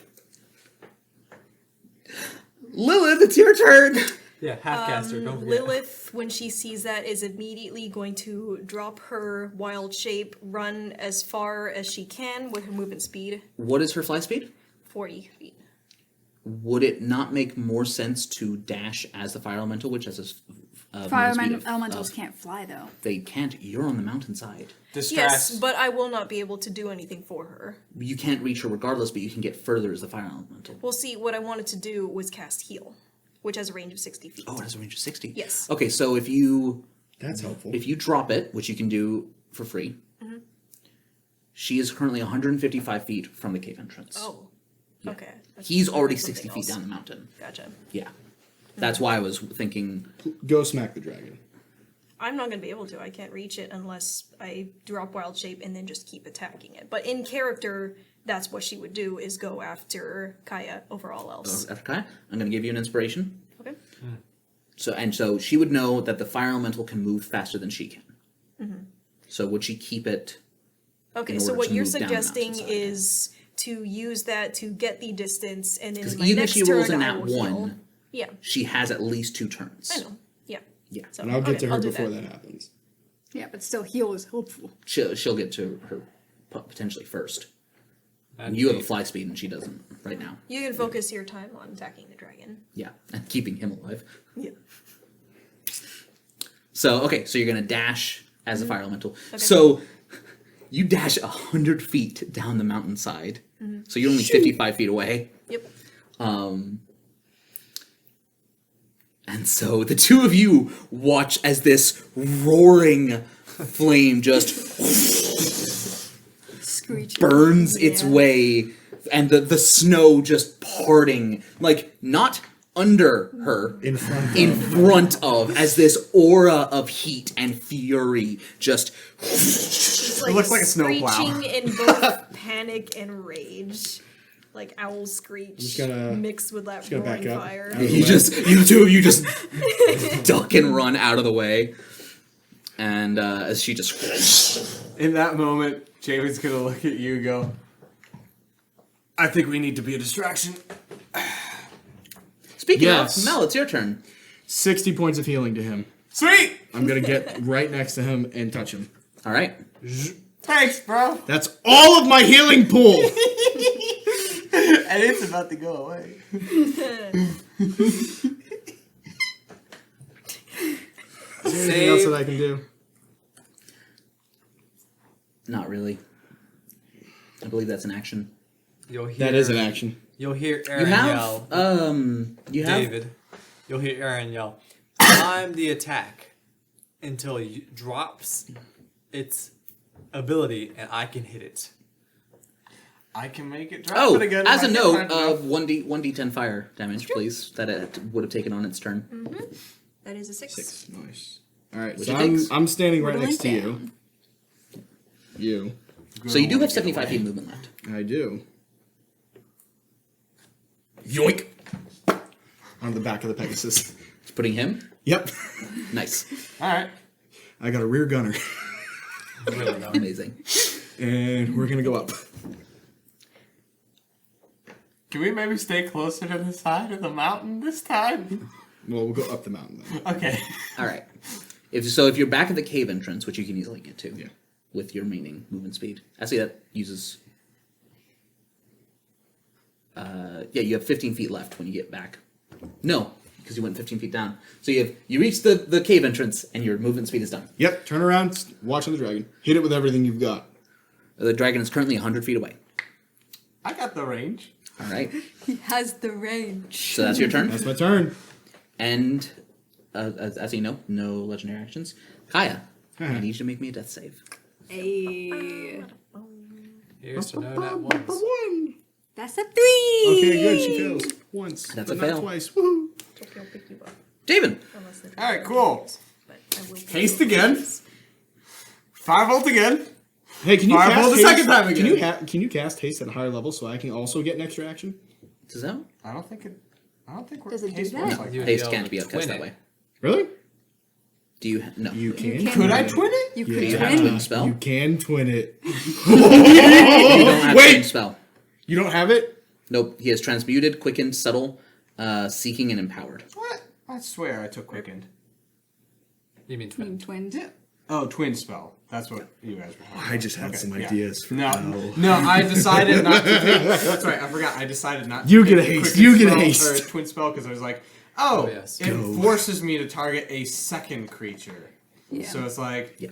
Lilith, it's your turn. Yeah, half caster. Don't forget. Lilith, when she sees that, is immediately going to drop her wild shape, run as far as she can with her movement speed, What is her fly speed? 40 feet. Would it not make more sense to dash as the fire elemental, which has a Fire movement speed of- elementals can't fly though. They can't. You're on the mountainside. Distress. Yes, but I will not be able to do anything for her. You can't reach her regardless, but you can get further as the fire elemental. Well, see, what I wanted to do was cast heal, which has a range of 60 feet. Oh, it has a range of 60. Yes. Okay, so if you That's helpful. drop it, which you can do for free, she is currently 155 feet from the cave entrance. Oh, okay. He's already Something 60 feet else. down the mountain. Gotcha. Yeah. That's why I was thinking. Go smack the dragon. I'm not going to be able to. I can't reach it unless I drop wild shape and then just keep attacking it. But in character, that's what she would do, is go after Kaya over all else. After Kaya, I'm going to give you an inspiration. Okay. So she would know that the fire elemental can move faster than she can. So would she keep it? Okay, in so order what to you're move down the suggesting mountainside? is to use that to get the distance, and then in my Even if next she rolls turn in I that will one, heal. Yeah, she has at least 2 turns. I know. Yeah. Yeah. So, And I'll get okay, to her do before that happens. Yeah, but still, heal is helpful. She'll get to her potentially first. And you have a fly speed and she doesn't right now. You can focus your time on attacking the dragon. Yeah, and keeping him alive. Yeah. So so you're gonna dash as a fire elemental. Okay. So you dash 100 feet down the mountainside. So you're only 55 feet away. Yep. And so the two of you watch as this roaring flame just Screeching. burns its Yeah. way, and the snow just parting, like not under her, In front. in front of, as this aura of heat and fury just It's It looks like a snowplow. Screeching in both panic and rage. Like owl screech just gonna- mixed with that gonna back roaring up. fire. Out of the you way. you two of you just duck and run out of the way, and as she just In that moment, Javen's gonna look at you and go, I think we need to be a distraction. speaking Yes. of Mel, it's your turn. 60 points of healing to him. Sweet! I'm gonna get right next to him and touch him. All right. Thanks, bro. That's all of my healing pool. And it's about to go away. Is there anything else that I can do? Not really. I believe that's an action. You'll hear, That is an action. You'll hear You Aaron have yell. you have David, you'll hear Aaron yell, "Time the attack until it drops its ability, and I can hit it." I can make it drop Oh, it again. as if a I get note hard enough. of 1d10 fire damage, please, that it would have taken on its turn. That is a 6. Nice. All right, Which so it takes. I'm standing right Whittling next to you. down. You. So you do have 75 feet movement left. I do. Yoink! On the back of the Pegasus. It's putting him. Yep. Nice. Alright. I got a rear gunner. Amazing. And we're gonna go up. Can we maybe stay closer to the side of the mountain this time? Well, we'll go up the mountain then. Okay. All right. If you're back at the cave entrance, which you can easily get to, Yeah. with your remaining movement speed. Actually, that uses. You have 15 feet left when you get back. No, because you went 15 feet down. So you reach the cave entrance and your movement speed is done. Yep, turn around, watch the dragon. Hit it with everything you've got. The dragon is currently 100 feet away. I got the range. All right. He has the range. So that's your turn. That's my turn. And as you know, no legendary actions. Kaya, I need you to make me a death save. Hey. Here's to know that once. One. That's a 3. Okay, good. She fails once. That's but a not fail. twice. Woohoo. I'll pick you up. Javen. Unless the Alright, cool. But I will pick Haste you up. again. 5-volt again. Hey, can you Fireball cast the haste? second time Can you again. can you cast haste at a higher level so I can also get an extra action? Does that? I don't think we're Does it do haste that? works No. like You- that. Haste be can't able be to upcast twin that it. way. Really? Do you? No. You can. Could I twin it? You Do could you have twin. twin spell? You can twin it. You don't have Wait! twin spell. You don't have it? Nope. He has transmuted, quickened, subtle, seeking, and empowered. What? I swear I took quickened. You mean twin? Twins. Yeah. Oh, twin spell. That's what you guys were talking I just had Okay, some yeah. ideas. For No, I decided not to take. That's right, I forgot. I decided not to You take get a the haste, quicken you get a spell haste. Or twin spell because I was like, oh, yes. it Go. forces me to target a second creature. Yeah. So it's like, Yeah.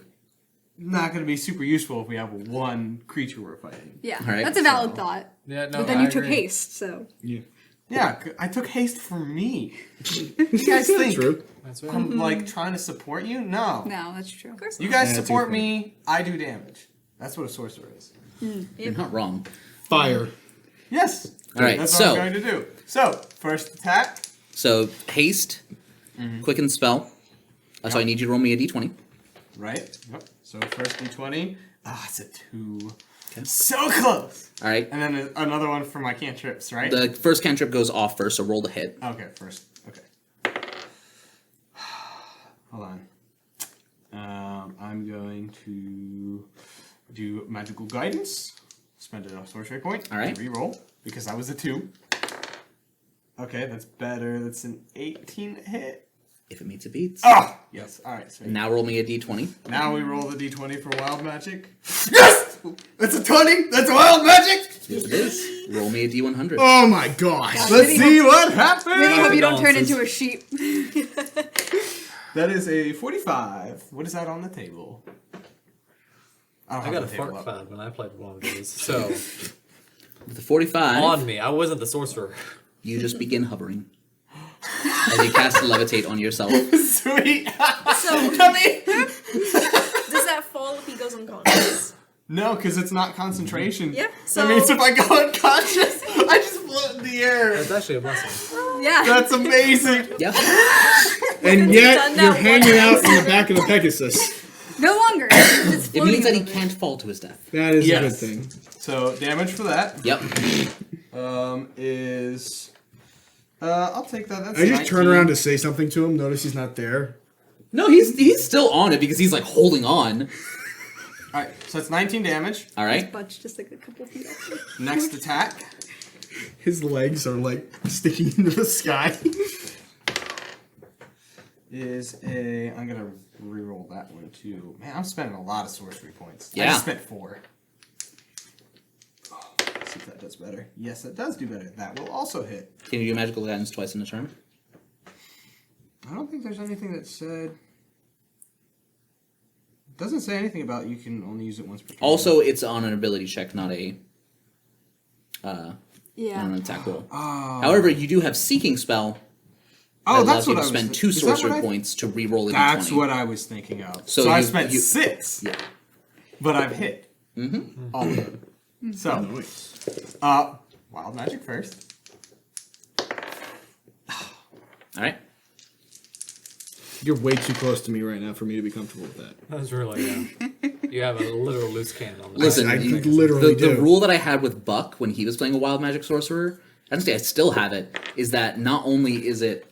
not going to be super useful if we have one creature we're fighting. Yeah. All right, That's a valid thought. Yeah, no. But then I you took agree. haste, so. Yeah, I took haste for me. You guys think True. That's right. I'm like trying to support you? No. No, that's true. Of course. You guys Yeah, that's support a good me, I do damage. That's what a sorcerer is. You're not wrong. Fire. Yes. All right, That's so- what I'm going to do. So, first attack. So haste, quicken spell. That's why I need you to roll me a d20. Right. Yep. So first d20. Ah, it's a 2. So close. All right. And then another one for my cantrips, right? The first cantrip goes off first, so roll the hit. Okay, first. Okay. Hold on. I'm going to do magical guidance. Spend a sorcery point. All right. Reroll because that was a 2. Okay, that's better. That's an 18 hit. If it meets, it beats. Oh! Yes. All right. Sweet. Now roll me a d20. Now we roll the d20 for wild magic. Yes! That's a 20! That's wild magic! Yes, it is. Roll me a d100. Oh my gosh. God. Let's Really see what happens! Really hope you don't turn Condolences. into a sheep. That is a 45. What is that on the table? don't I have got a the table fart up. cloud when I played one of these. So, With the 45, on me. I wasn't the sorcerer. you just begin hovering. As you cast Levitate on yourself. Sweet! So, Dummy! does that fall if he goes unconscious? No, because it's not concentration. Yeah, That so- means if I go unconscious, I just float in the air. That's actually a blessing. Yeah. That's amazing. Yep. And Done yet, that you're one hanging out time. in the back of the Pegasus. No longer. It's It floating means that he above it. can't fall to his death. That is Yes. a good thing. So damage for that Yep. is I'll take that. That's I just turn 19. around to say something to him, notice he's not there. No, he's still on it because he's like holding on. Alright, so that's 19 damage. All His right. butt's just like a couple feet up. Next attack. His legs are like sticking into the sky. Is a I'm gonna reroll that one too. Man, I'm spending a lot of sorcery points. I Yeah. just spent 4. Oh, let's see if that does better. Yes, that does do better. That will also hit. Can you do magical guidance twice in a turn? I don't think there's anything that said. It doesn't say anything about you can only use it once per turn. Also, it's on an ability check, not a on Yeah. an attack roll. Oh, However, you do have Seeking spell. oh That that's allows you what to I was. spend 2 is that what sorcery I- points to re-roll a That's d20. what I was thinking of. So So, I you- spent you- 6, Yeah. but I've hit Mm-hmm. all of them. So, wild magic first. All right. You're way too close to me right now for me to be comfortable with that. That's really, you have a literal loose cannon on the Listen, I you- literally the do. rule that I had with Buck when he was playing a wild magic sorcerer, I don't say I still have it, is that not only is it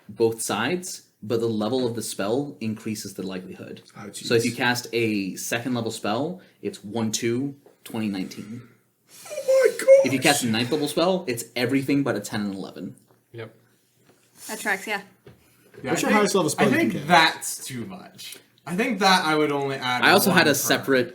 both sides, but the level of the spell increases the likelihood. Oh, So if jeez. you cast a second level spell, it's 1/2, 2019. Oh my god! If you cast a 9th level spell, it's everything but a 10 and 11. Yep. That tracks, yeah. Yeah, What's I your think- highest level spell I you think can cast? that's too much. I think that I would only add. I also had one a per. separate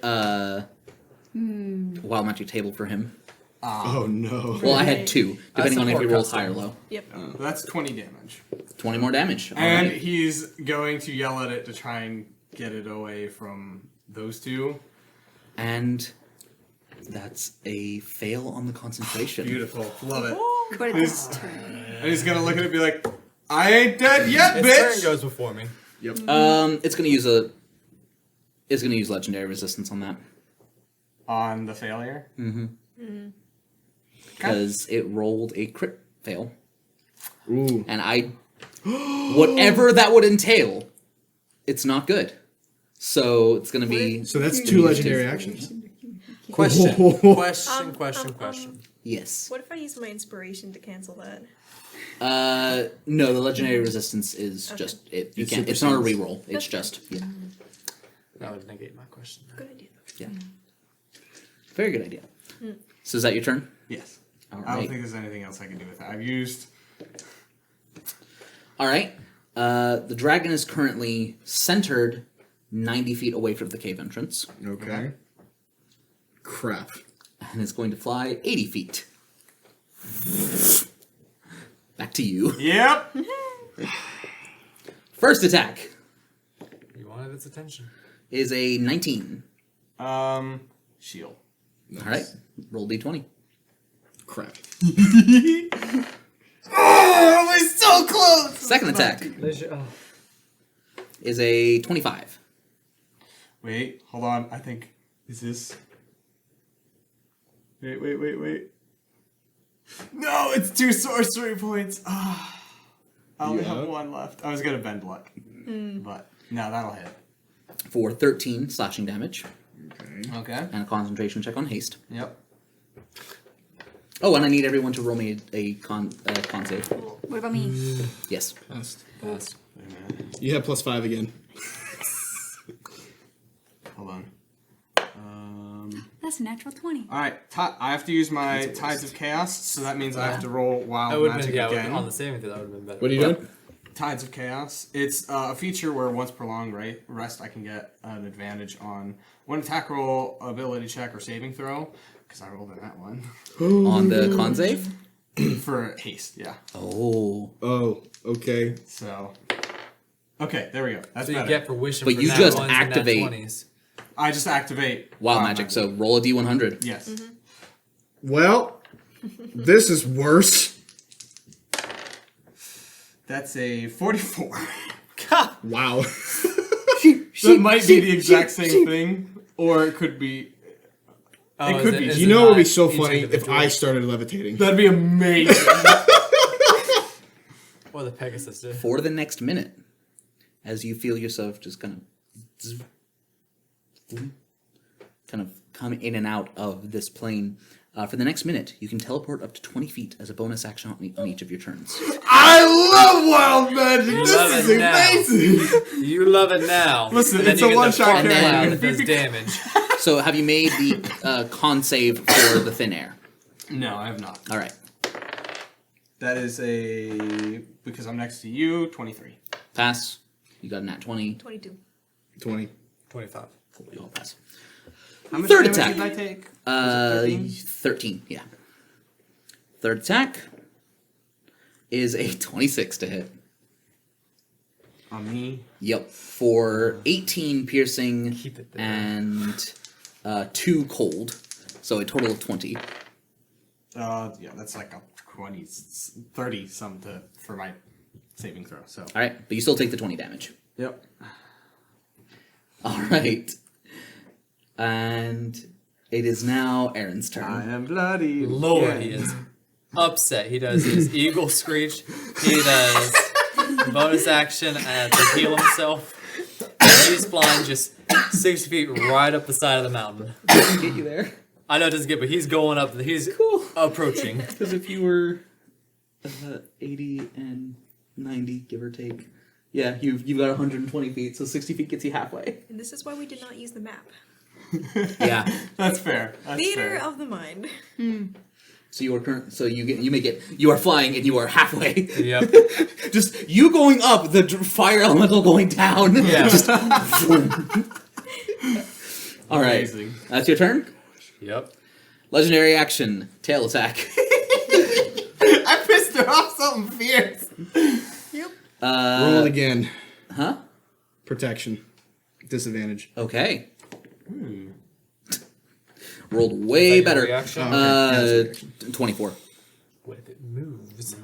wild magic table for him. Oh no. Well, I had 2, depending on if he support rolls custom. high or low. Yep. So that's 20 damage. 20 more damage. And Alright. he's going to yell at it to try and get it away from those two. And that's a fail on the concentration. Beautiful. Love it. But it's turn. And he's going to look at it and be like, I ain't dead yet, Its turn bitch! goes before me. Yep. It's gonna use legendary resistance on that On the failure. because it rolled a crit fail, Ooh. and whatever that would entail, it's not good. So it's gonna be So that's 2 legendary actions. Question. Oh. Question. Yes. What if I use my inspiration to cancel that? No, the legendary resistance is Okay. just it. You It's can't. super It's not a sense. reroll. It's That's just yeah. That would negate my question. Good idea. Yeah. Very good idea. So is that your turn? Yes. All I don't right. think there's anything else I can do with that. I've used. All right. The dragon is currently centered 90 feet away from the cave entrance, Okay. Crap. and is going to fly 80 feet. Back to you. Yep. First attack You wanted its attention. is a 19. Shield. All right. Roll d20. Crap. Oh, we're so close. Second attack is a 25. Wait, hold on. I think is this. Wait. No, it's 2 sorcery points. Ah, I only have 1 left. I was gonna bend luck, but no, that'll hit. For 13 slashing damage Okay. Okay. and a concentration check on haste. Yep. Oh, and I need everyone to roll me a con save. What about me? Yes. Passed. Pass. Wait a minute. You have +5 again. Hold on. That's a natural 20. All right. I have to use my Tides of Chaos, so that means I have to roll That Wild would have Magic been again. on the saving throw. That would have been better. What are you doing? Tides of Chaos. It's a feature where once prolonged rest, I can get an advantage on one attack roll, ability check, or saving throw. Because I rolled in that one On the con save? for haste. Yeah. Oh. Oh, okay. So. Okay, there we go. That's So you better. get for wishing But for you nat just ones and nat activate- 20s. I just activate Wild magic. So roll a d100. Yes. Well, this is worse. That's a 44. Wow. That might be the exact same thing, or it could be. Oh, It is could be. is You it know it would not be so each funny if individual? I started levitating. That'd be amazing. Or the Pegasus did. For the next minute, as you feel yourself just kind of come in and out of this plane, for the next minute, you can teleport up to 20 feet as a bonus action on each of your turns. I love wild magic. You This love is it now. amazing. You love it now. Listen, And then it's you a get the one-shot fun character. cloud And that then- does damage. So have you made the con save for the thin air? No, I have not. All right. That is because I'm next to you, 23. Pass. You got a nat 20. 22. 20. 25. Cool, you all pass. How much Third damage attack. did I take? 13, yeah. Third attack is a 26 to hit. On me. Yep. For 18 piercing Keep it there. and 2 cold. So a total of 20. Yeah, that's like a 20, 30 some for my saving throw. So. All right, but you still take the 20 damage. Yep. All right. And it is now Aaron's I turn. am bloody. Lord, Yeah. he is upset. He does his eagle screech. He does bonus action to heal himself. And he's flying just 60 feet right up the side of the mountain. Get you there. I know it doesn't get, but he's going up. He's approaching. Because if you were 80 and 90, give or take, yeah, you've got 120 feet, so 60 feet gets you halfway. And this is why we did not use the map. Yeah. That's fair. That's Theater fair. of the mind. So you are you are flying and you are halfway. Yep. Just you going up, the fire elemental going down. Yeah. Just all right. Amazing. That's your turn. Yep. Legendary action, tail attack. I pissed her off something fierce. Roll it again. Huh? Protection. Disadvantage. Okay. Rolled way Is that your better. reaction? Okay. 24. What if it moves?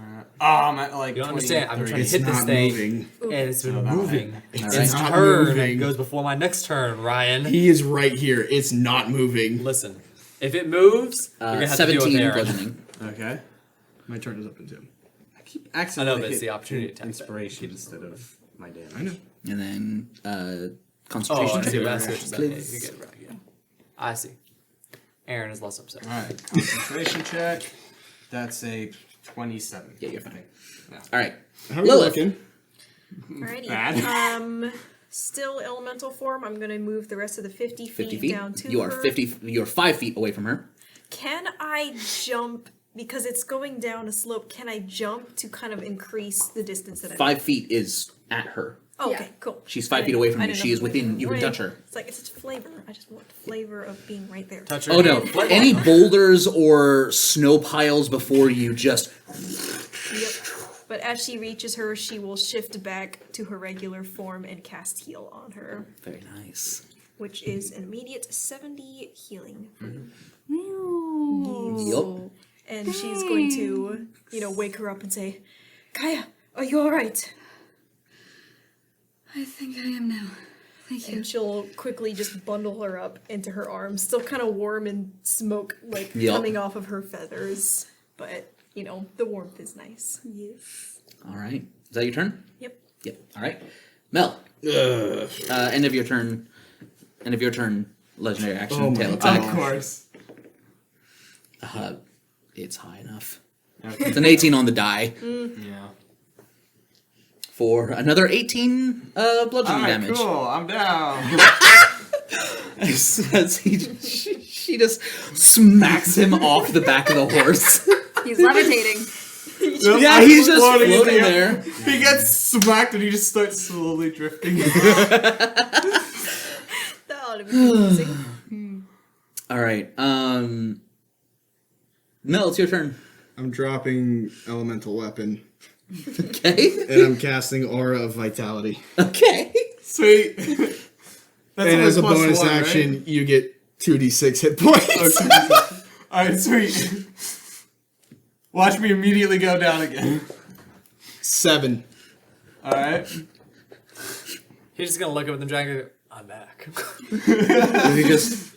I'm at like You don't 20, understand. I'm 30. trying to It's hit this not thing, moving. and it's been So that'll moving. All It's right. not turn moving. goes before my next turn, Ryan. He is right here. It's not moving. Listen, if it moves, you're gonna have to deal with 17 Aaron. bludgeoning. Okay. My turn is up to him. I keep accidentally but it's hit the opportunity attack. inspiration instead of my damage. I know. And then Oh, concentration I see. check. That's what you're saying. Yeah, Please. you get it right. Yeah. I see. Aaron is less upset. All right, concentration check. That's a 27. Yeah, you're fine. Yeah. All right. How are you Lilith. looking? Alrighty. Bad. Still elemental form. I'm gonna move the rest of the 50 50 feet feet. down to You are her. 50. You're 5 feet away from her. Can I jump because it's going down a slope? Can I jump to kind of increase the distance that I'm? 5 feet is at her. Oh, Yeah. okay, cool. She's 5 feet away from I you. didn't She know is if it was within. You can right. touch her. It's like it's flavor. I just want the flavor of being right there. Touch her. Oh no! hand. Any boulders or snow piles before you just. Yep. But as she reaches her, she will shift back to her regular form and cast heal on her, Very nice. which is an immediate 70 healing. Yup. And she's going to, wake her up and say, "Kaya, are you all right?" I think I am now. Thank you. And she'll quickly just bundle her up into her arms, still kind of warm and smoke Yup. coming off of her feathers. But, the warmth is nice. Yes. All right. Is that your turn? Yep. Yep. All right. Mel. End of your turn. End of your turn. Legendary action. Oh my Tail Of attack. course. It's high enough. Okay. It's an 18 on the die Yeah. for another 18 bludgeoning All right, damage. cool. I'm down. As she just smacks him off the back of the horse. He's levitating. Yeah, he's just Floating in floating the air. there. He gets smacked and he just starts slowly drifting. That ought to be amazing. All right. Mel, it's your turn. I'm dropping elemental weapon, Okay. and I'm casting Aura of Vitality. Okay. Sweet. That's And only as a plus bonus one, action, right? you get 2d6 hit points. Okay. Alright, sweet. Watch me immediately go down again. 7. Alright. He's just gonna look up at the dragon and go, I'm back. You just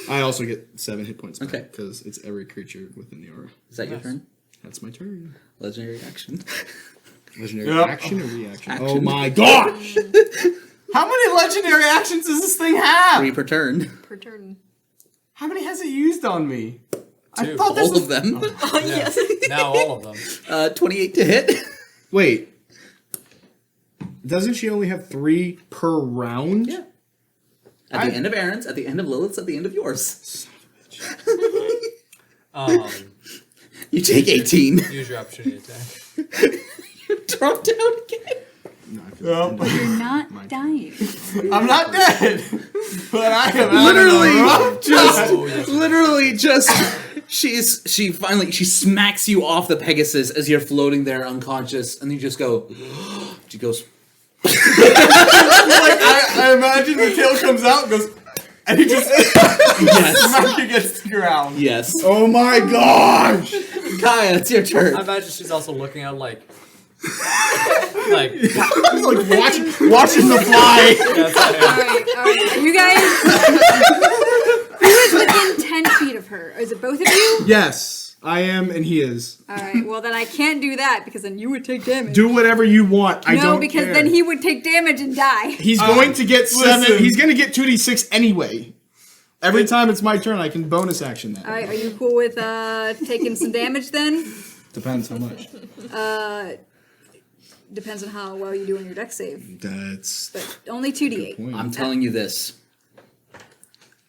I also get 7 hit points back, Okay. because it's every creature within the aura. is that your turn? That's my turn. Legendary action. Legendary Yep. action or reaction? Action. Oh my gosh! How many legendary actions does this thing have? 3 per turn. Per turn. How many has it used on me? I Two. thought this All was of them. Oh, yes. Now all of them. 28 to hit. Wait. Doesn't she only have 3 per round? Yeah. At the end of Aaron's, at the end of Lilith's, at the end of yours. You take 18. Use your opportunity attack. You drop down again. No, I feel like Yep. You're not dying. I'm not dead, but I am Literally just she smacks you off the Pegasus as you're floating there unconscious, and you just go. She goes. I imagine the tail comes out and goes, and he just Yes. smack against the ground. Yes. Oh my gosh! Kaya, it's your turn. I imagine she's also looking out like Like watching the fly. Alright. You guys. Who is within 10 feet of her? Is it both of you? Yes, I am, and he is. Alright, well then I can't do that because then you would take damage. Do whatever you want. I no, don't because care. then he would take damage and die. He's going to get 7. listen. He's going to get 2d6 anyway. Every time it's my turn, I can bonus action that. Alright, are you cool with taking some damage then? Depends how much. Depends on how well you do on your dex save. That's But only 2d8. I'm telling you this.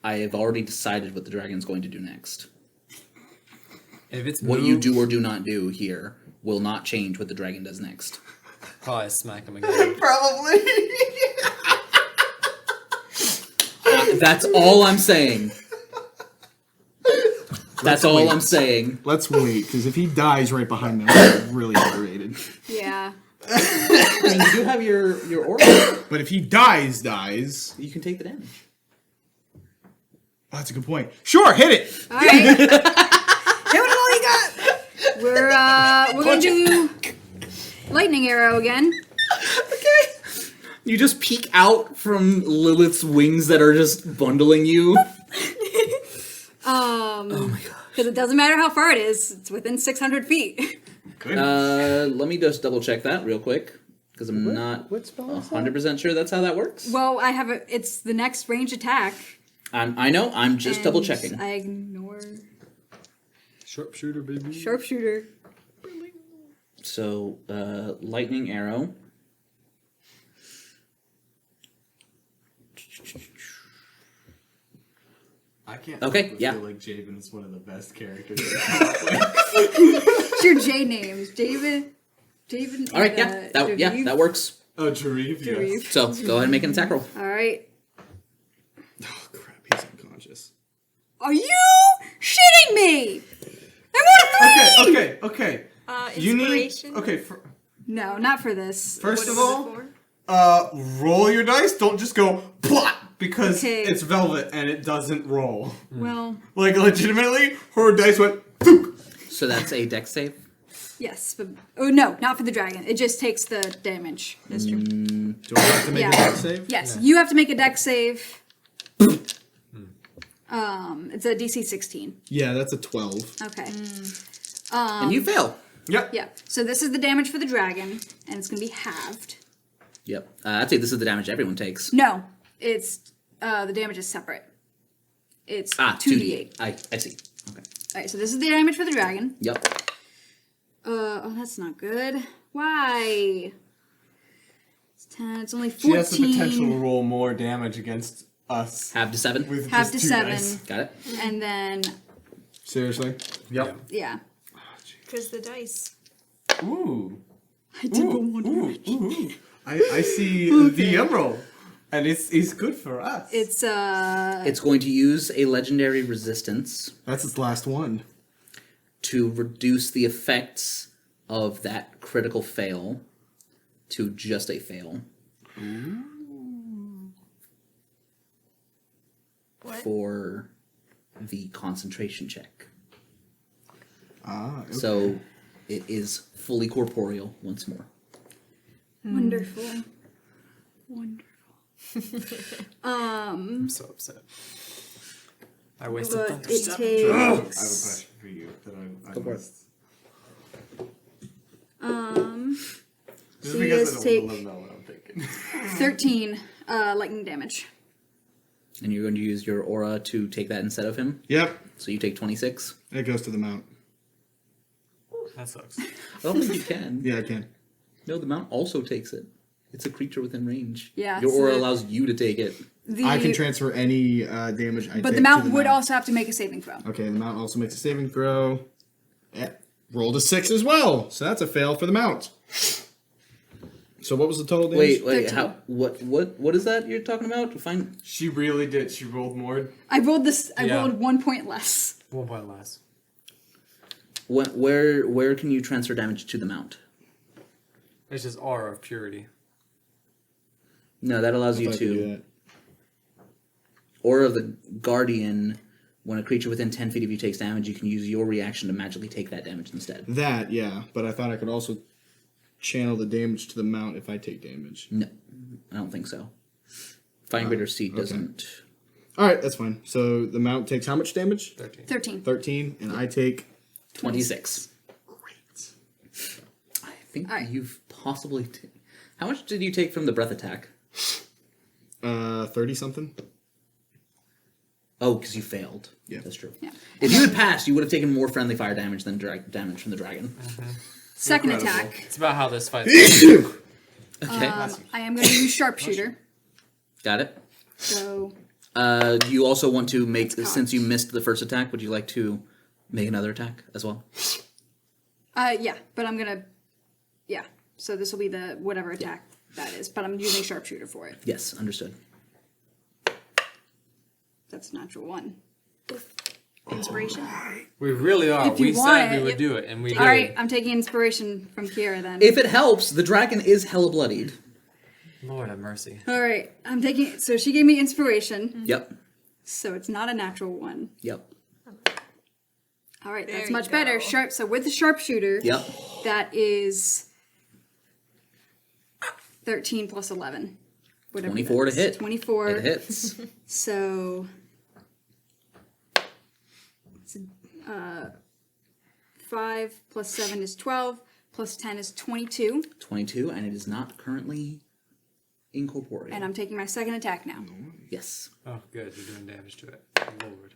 I have already decided what the dragon's going to do next. if it's What moved, you do or do not do here will not change what the dragon does next. probably smack him again. Probably. That's all I'm saying. That's all wait. I'm saying. Let's wait, because if he dies right behind me, I'm really irritated. Yeah. I mean, you do have your aura. But if he dies, You can take the damage. oh, that's a good point. Sure, hit it. Alright. Give it all you got. We're gonna do lightning arrow again. Okay. You just peek out from Lilith's wings that are just bundling you. Oh my god. Because it doesn't matter how far it is, it's within 600 feet. Let me just double check that real quick. Because I'm not what spell is 100% sure that's how that works. Well, it's the next range attack. I know. I'm just double And checking. I ignore Sharpshooter, baby. sharpshooter. So, lightning arrow. I can't. Okay, help but yeah. feel like Javen is one of the best characters. It's your J names, Javen. Javen. All right, yeah, that works. Oh, Jareve, yes. Jareve. So go ahead and make an attack roll. All right. Oh crap, he's unconscious. Are you shitting me? I want a 3! Okay. You need. Inspiration? Okay, No, not for this. first of What all, is it for? roll your dice. Don't just go plot because Okay. it's velvet and it doesn't roll. Well, Like legitimately, her dice went. Pook. So that's a dex save. yes, but oh no, not for the dragon. It just takes the damage. That's true. Do I have to make Yeah. a dex save? Yes, you have to make a dex save. It's a DC 16. Yeah, that's a 12. Okay. And you fail. Yep. Yeah. So this is the damage for the dragon, and it's gonna be halved. Yep. I'd say this is the damage everyone takes. No, it's the damage is separate. It's 2d8. I see. Okay. All right. So this is the damage for the dragon. Yep. Oh, that's not good. Why? It's 10. It's only She 14. has the potential to roll more damage against us Half to 7. with Half just to 2 7, dice. Got it. and then Seriously? Yep. yeah. Because the dice. Ooh. I did roll one damage. Ooh. I see the emerald, and it's good for us. It's It's going to use a legendary resistance That's its last one. to reduce the effects of that critical fail to just a fail. What? For the concentration check. Ah, okay. So it is fully corporeal once more. wonderful. Wonderful. I'm so upset. I wasted But thunder it step. I have a takes question for you that I Go for it. missed. Just so you because guys I don't take want to know what I'm thinking. 13 lightning damage. And you're going to use your aura to take that instead of him. Yep. So you take 26. It goes to the mount. That sucks. I don't think you can. Yeah, I can. No, the mount also takes it. It's a creature within range. Yeah, Your so aura it- allows you to take it. I can transfer any damage I take But the to mount the would mount. also have to make a saving throw. Okay, the mount also makes a saving throw. Rolled a 6 as well. So that's a fail for the mount. So what was the total damage? Wait, 13. how? What is that you're talking about? Find. She really did. She rolled more. I rolled this. I Yeah. rolled 1 point less. 1 point less. Where can you transfer damage to the mount? It's just aura of purity. No, that allows you If I could do to. that. Aura of the Guardian. When a creature within 10 feet of you takes damage, you can use your reaction to magically take that damage instead. That, yeah. But I thought I could also channel the damage to the mount if I take damage. No, I don't think so. Fine Greater Seed okay. doesn't. Alright, that's fine. So the mount takes how much damage? 13. 13. 13, and I take 26. great. I think Alright. you've possibly. How much did you take from the breath attack? 30 something. Oh, because you failed. Yeah. That's true. Yeah. If you had passed, you would have taken more friendly fire damage than damage from the dragon. Second Incredible. attack. It's about how this fight. Okay, I am going to use sharpshooter. got it. So Do you also want to make, cocked. since you missed the first attack, would you like to make another attack as well? yeah, but I'm gonna yeah. So this will be the whatever attack that is, but I'm using sharpshooter for it. Yes, understood. That's a natural 1. Inspiration. We really are. If you We want said it, we would yep. do it, and we did. All right, I'm taking inspiration from Kiera then. If it helps, the dragon is hella bloodied. Lord have mercy. All right, I'm taking. So she gave me inspiration. Yep. So it's not a natural 1. Yep. All right, There that's you much better. go. So with the sharpshooter, Yep. that is 13 plus 11. Whatever 24 that to is. hit. 24. It hits. So, it's, 5 plus 7 is 12, plus 10 is 22. 22, and it is not currently incorporeal. And I'm taking my second attack now. Yes. Oh, good. You're doing damage to it. Lord.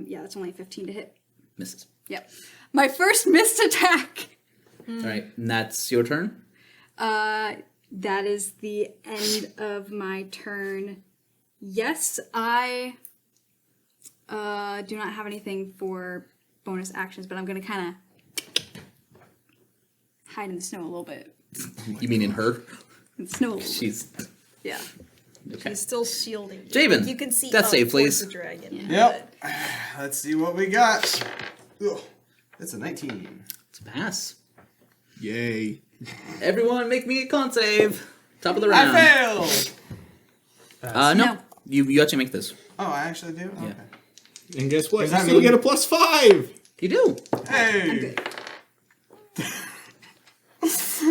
Yeah, that's only 15 to hit. Misses. Yep. My first missed attack. All right, and that's your turn. That is the end of my turn. Yes, I do not have anything for bonus actions, but I'm going to kind of hide in the snow a little bit. You mean in her? In the snow a little bit. She's Yeah. okay. He's still shielding you. Javen, You can see death up save, towards please. the dragon. Yep. Let's see what we got. Ugh. That's a 19. It's a pass. Yay. Everyone, make me a con save. Top of the round. I failed. No, No. you actually make this. Oh, I actually do. Okay. And guess what? Does You that still mean- get a +5. You do. Hey, Good.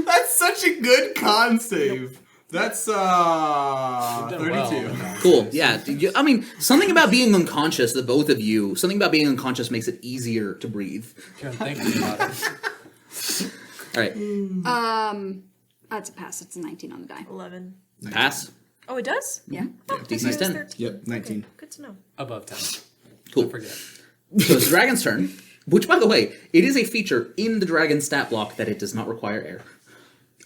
that's such a good con save. That's Done 32. well. Cool. Yeah. I mean, something about being unconscious, the both of you, something about being unconscious makes it easier to breathe. I'm thinking about it. All right. That's a pass. It's a 19 on the die. 11. Pass. Oh, it does? Yeah. Oh, DC's it was 10. 13. Yep, 19. Okay, good to know. Above 10. Cool. I forget. So it's the dragon's turn, which, by the way, it is a feature in the dragon stat block that it does not require air.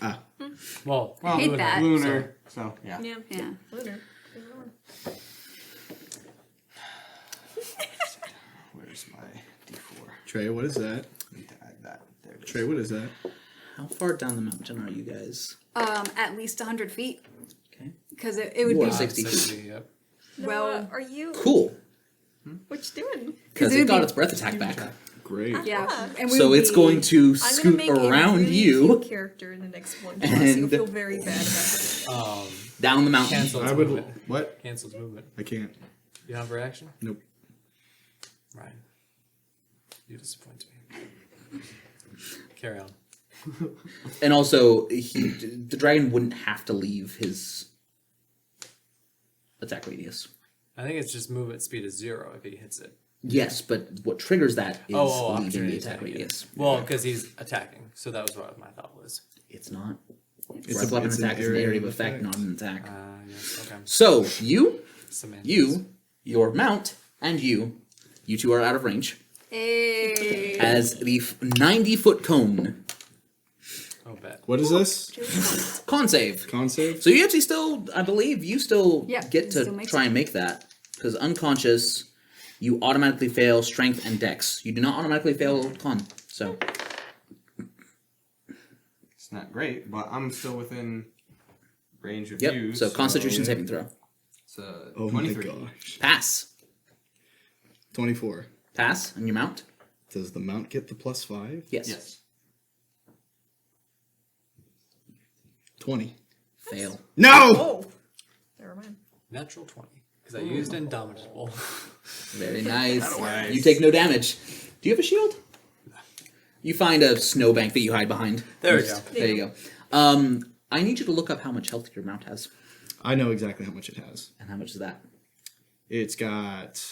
Ah. Well, Hate lunar, that. Lunar. So, yeah. Yeah. Yeah. Lunar. Where's my D4? Trey, what is that? I need to add that. There it is. Trey, what is that? How far down the mountain are you guys? At least 100 feet. Okay. Because it would You be are 60 feet. 60, yep. Well- Noah, are you? Cool. What you doing? Because it it would got be- its breath attack back. Great. Yeah. And we So would it's be- going to I'm gonna scoot make around a really you cute character in the next one. So you'll And- feel very bad about it. down the mountain. Cancel its I would. movement. What? Cancel its movement. I can't. You have a reaction? Nope. Ryan. You disappoint me. Carry on. And also, the dragon wouldn't have to leave his attack radius. I think it's just movement speed is 0 if he hits it. Yes, but what triggers that is leaving opportunity the attack attack, yeah. radius. Well, because he's attacking, so that was what my thought was. It's not. It's Breath weapon it's an attack is an area area of of effect, effect. not an attack. Yes, okay. So, Semantics. your mount, and you two are out of range. Hey. As the 90-foot cone. Oh, bet. What is this? Con save. Con save? So you actually still, I believe, you still Yeah, get it to still makes try it. and make that. Because unconscious, you automatically fail strength and dex. You do not automatically fail con. So, It's not great, but I'm still within range of yep. you. So Constitution saving throw. It's a Oh my 23. gosh. Pass. 24. Pass on your mount. Does the mount get the +5? Yes. Yes. 20. Fail. No! Oh, never mind. Natural 20. Because I used Indomitable. Very nice. Nice. You take no damage. Do you have a shield? You find a snowbank that you hide behind. There we go. There you go. I need you to look up how much health your mount has. I know exactly how much it has. And how much is that? It's got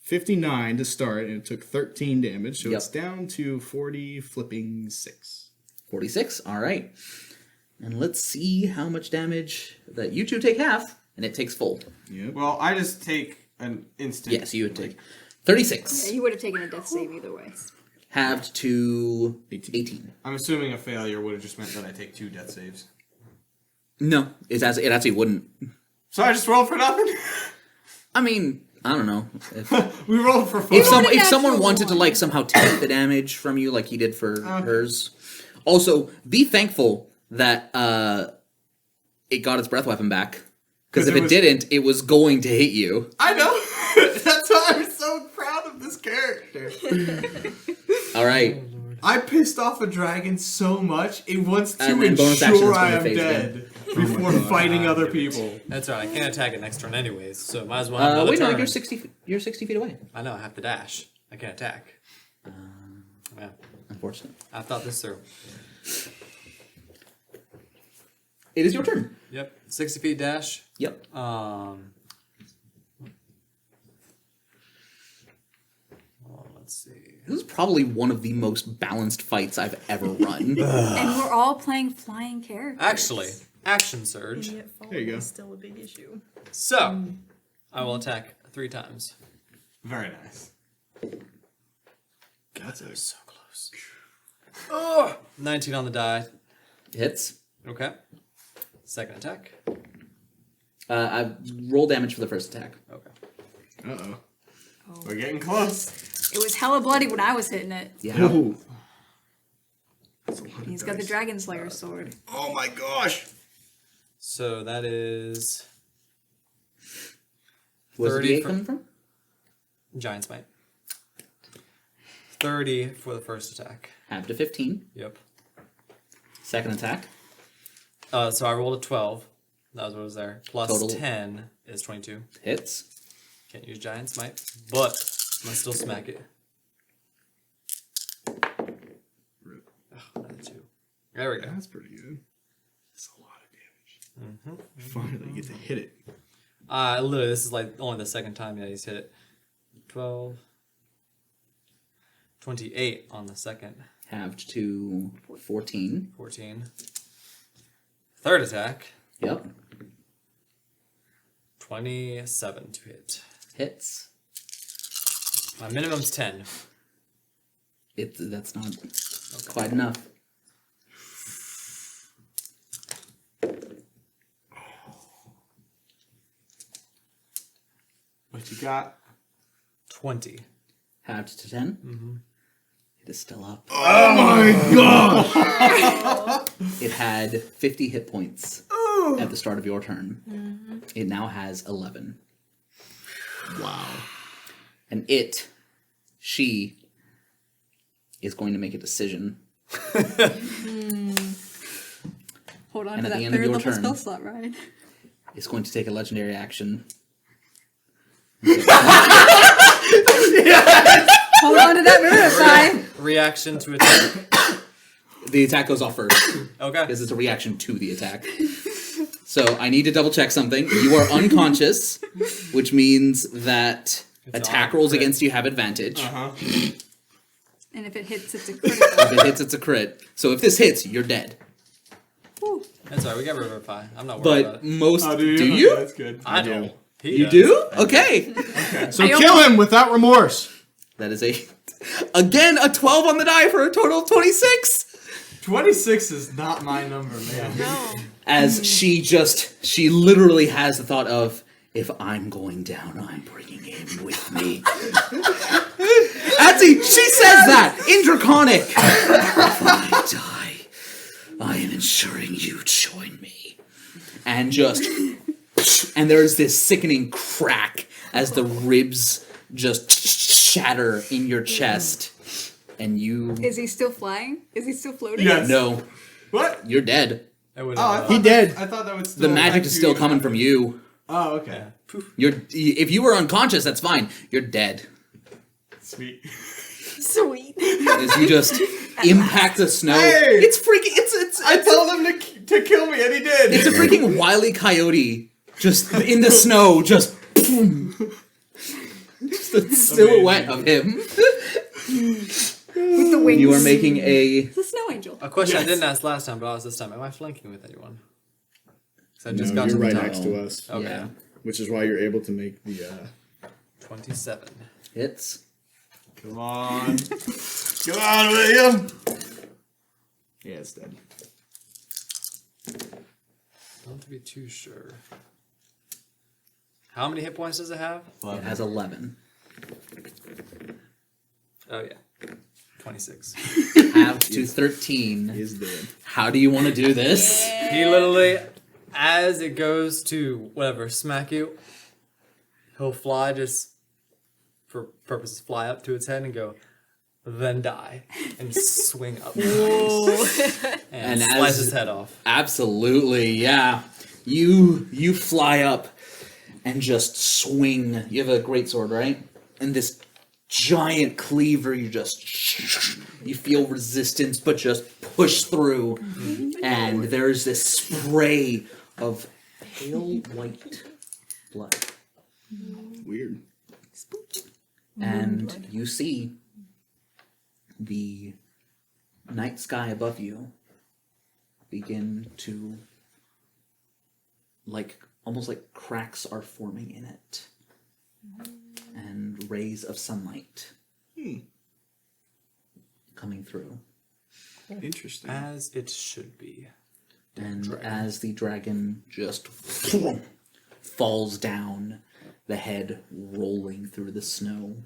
59 to start, and it took 13 damage, so Yep. it's down to 46. 46. All right. And let's see how much damage that you two take half, and it takes full. Yep. Well, I just take an instant. Yes, you would take 36. You would have taken a death save either way. Halved to 18. I'm assuming a failure would have just meant that I take 2 death saves. No, it actually wouldn't. So I just rolled for nothing? I mean, I don't know. If, We rolled for 4. if someone natural wanted to one. like somehow take the damage from you, like he did for hers. Also, be thankful that it got its breath weapon back. Because if it it was- didn't, it was going to hit you. I know! That's why I'm so proud of this character. All right. I pissed off a dragon so much, it wants to And then bonus action ensure is I going am to phase dead before fighting other people. That's right. I can't attack it next turn anyways, so might as well have another Wait, no, turn. you're 60 feet away. I know, I have to dash. I can't attack. Yeah, Unfortunately. I thought this through. It is your turn. Yep, 60 feet dash. Yep. Let's see. This is probably one of the most balanced fights I've ever run. And we're all playing flying characters. Actually, action surge. And yet There you go. is still a big issue. So, I will attack 3 times. Very nice. That's a So close. Oh, 19 on the die. Hits. Okay. Second attack. I roll damage for the first attack. Okay. Uh-oh. We're getting close. It was hella bloody when I was hitting it. Yeah. Ooh. He's got the Dragon Slayer sword. Oh my gosh! So that is Where's the 30 D8 for- coming from? Giant Smite. 30 for the first attack. Half to 15. Yep. Second attack. So I rolled a 12. That was what was there. Plus Total. 10 is 22. Hits. Can't use Giant Smite, but I'm gonna still smack it. Another 2. There we go. That's pretty good. That's a lot of damage. Finally get to hit it. Literally, this is like only the second time he's hit it. 12. 28 on the second. Halved to 14. 14. Third attack. Yep. 27 to hit. Hits. My minimum's 10. That's not quite enough. What you got? 20. Halved to 10. Mm-hmm. It is still up. Oh my god! It had 50 hit points at the start of your turn. Mm-hmm. It now has 11. Wow. And she is going to make a decision. Hold on And to at that the end of third your level turn- spell slot, Ryan. It's going to take a legendary action. Hold on to that Vivify. Reaction to attack. The attack goes off first Okay. because it's a reaction to the attack. So I need to double check something. You are unconscious, which means that It's attack on rolls crit. against you have advantage. And if it hits, it's a critical. If it hits, it's a crit. So if this hits, you're dead. Woo. That's alright, we got Revivify. I'm not worried about But it. most Oh, do Okay, you? that's good. I do. You do? Okay. So kill him without remorse. That is again a 12 on the die for a total of 26. 26 is not my number, man. No. As she literally has the thought of, if I'm going down, I'm bringing him with me. Atsy, she says that in draconic. If I die, I am ensuring you join me. And and there's this sickening crack as the ribs just shatter in your chest, and you Is he still flying? Is he still floating? Yes. know What? you're dead. It would, Oh, I thought He that- dead. I thought that would still The magic affect is still you. coming from you. Oh, okay. If you were unconscious, that's fine. You're dead. Sweet. Sweet. As you just impact the snow. Hey! It's freaking. It's I told him to kill me, and he did. it's a freaking Wile E. Coyote just in the snow. Just the silhouette of him. With the wings. You are making a. It's a snow angel. A question Yes. I didn't ask last time, but I'll ask this time. Am I flanking with anyone? Because I just No, got you're to right the top. next to us, Okay. Yeah. which is why you're able to make the. 27. Hits. Come on. Come on, William. Yeah, it's dead. Not to be too sure. How many hit points does it have? It has 11. Oh yeah, 26. Half to 13. Is dead. How do you want to do this? He literally, as it goes to whatever smack you, he'll fly just for purposes fly up to its head and go, then die and swing up and And slice as- his head off. Absolutely, yeah. You fly up and just swing. You have a greatsword, right? And this giant cleaver, you feel resistance, but just push through. And there's this spray of pale white blood. Weird. And you see the night sky above you begin to almost like cracks are forming in it. And rays of sunlight coming through. Interesting. As it should be. And as the dragon just falls down, the head rolling through the snow.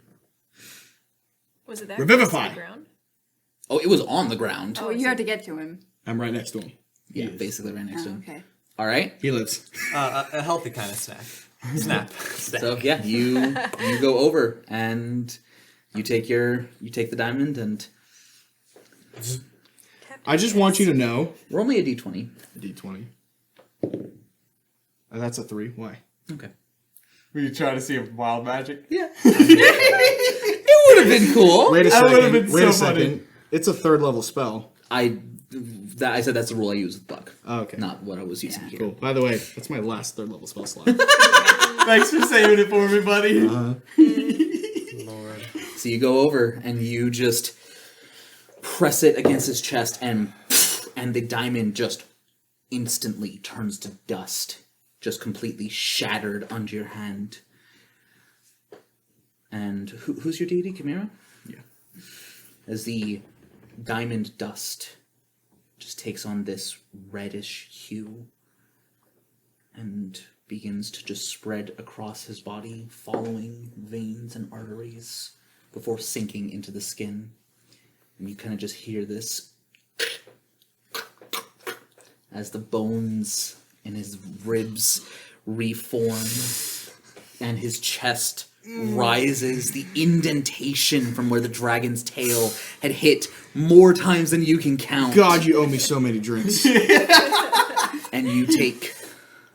Was it that Revivify. close to the ground? Oh, it was on the ground. Oh, you have to get to him. I'm right next to him. Yeah, basically right next to Oh, him. okay. All right. He lives. A healthy kind of snack. Snap. So yeah, you go over and you take the diamond and I just want you to know. roll me a d20. D20. That's a 3. Why? Okay. Were you trying to see if wild magic? Yeah. It would have been cool. Wait a That would've second. been Wait a so funny. second. It's a 3rd level spell. I said that's the rule I use with Buck. Oh, okay. Not what I was using here. Cool. By the way, that's my last 3rd level spell slot. Thanks for saving it for me, buddy. Lord. So you go over and you just press it against his chest, and the diamond just instantly turns to dust, just completely shattered under your hand. And who's your deity, Chimera? Yeah. As the diamond dust just takes on this reddish hue and begins to just spread across his body, following veins and arteries before sinking into the skin. And you kind of just hear this as the bones in his ribs reform and his chest rises. The indentation from where the dragon's tail had hit more times than you can count. God, you owe me so many drinks. And you take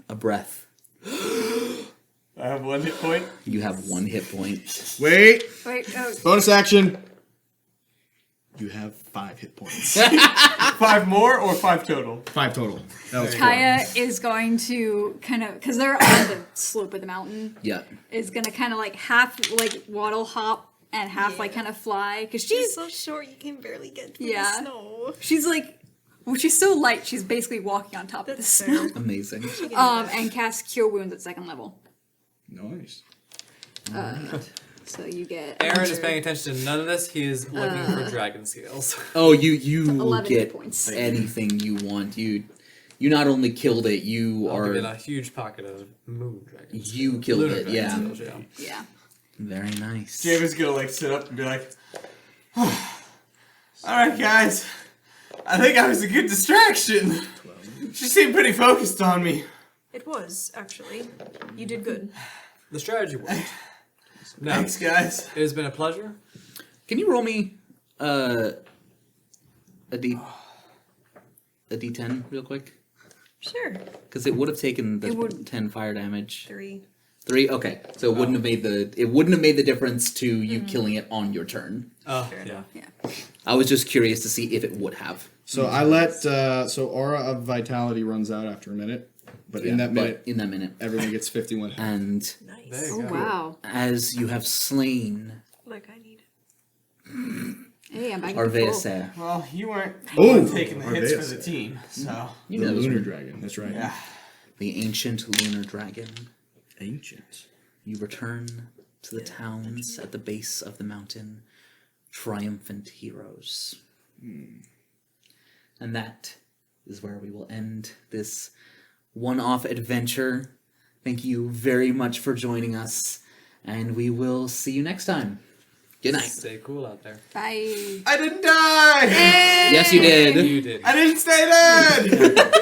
a breath. I have 1 hit point. You have 1 hit point. Wait. Wait, oh, Bonus action. You have 5 hit points. 5 more or 5 total? 5 total. That was Kaya is going to kind of, because they're on the slope of the mountain, Yeah. is going to kind of like half like waddle hop and half like kind of fly. Because She's she's, so short you can barely get through Yeah. the snow. she's like, well, she's so light, she's basically walking on top of the That's snow. fair. Amazing. And cast Cure Wounds at 2nd level. Nice. So you get. Aaron is paying attention to none of this. He is looking for dragon scales. Oh, you will 11 get hit points. anything you want. You not only killed it, you I'll are give it a huge pocket of moon dragon. you killed Lunar it. dragon Yeah. scales, yeah. Yeah. Very nice. Javen's gonna like sit up and be like, "Alright, guys. I think I was a good distraction. She seemed pretty focused on me." It was, actually. You did good. The strategy worked. Now, Thanks, guys. it has been a pleasure. Can you roll me a d10 real quick? Sure. Because it would have taken the It would- 10 fire damage. 3. 3. Okay, so it wouldn't have made the difference to you killing it on your turn. Oh, yeah. Yeah. I was just curious to see if it would have. So I let so Aura of Vitality runs out after a minute, but in that minute, in that minute, everyone gets 51. and Nice. There Oh, you go. wow. as you have slain Like I need. Hey, I'm back at the full. Arveaser, Well, you weren't Oh, taking the hits for Arveus. the team, so you The know Lunar Dragon. That's right. yeah. the ancient lunar dragon. Ancient. You return to the towns at the base of the mountain, triumphant heroes. And that is where we will end this one-off adventure. Thank you very much for joining us, and we will see you next time. Good night. Stay cool out there. Bye. I didn't die! Yes, you did. You did. I didn't stay dead!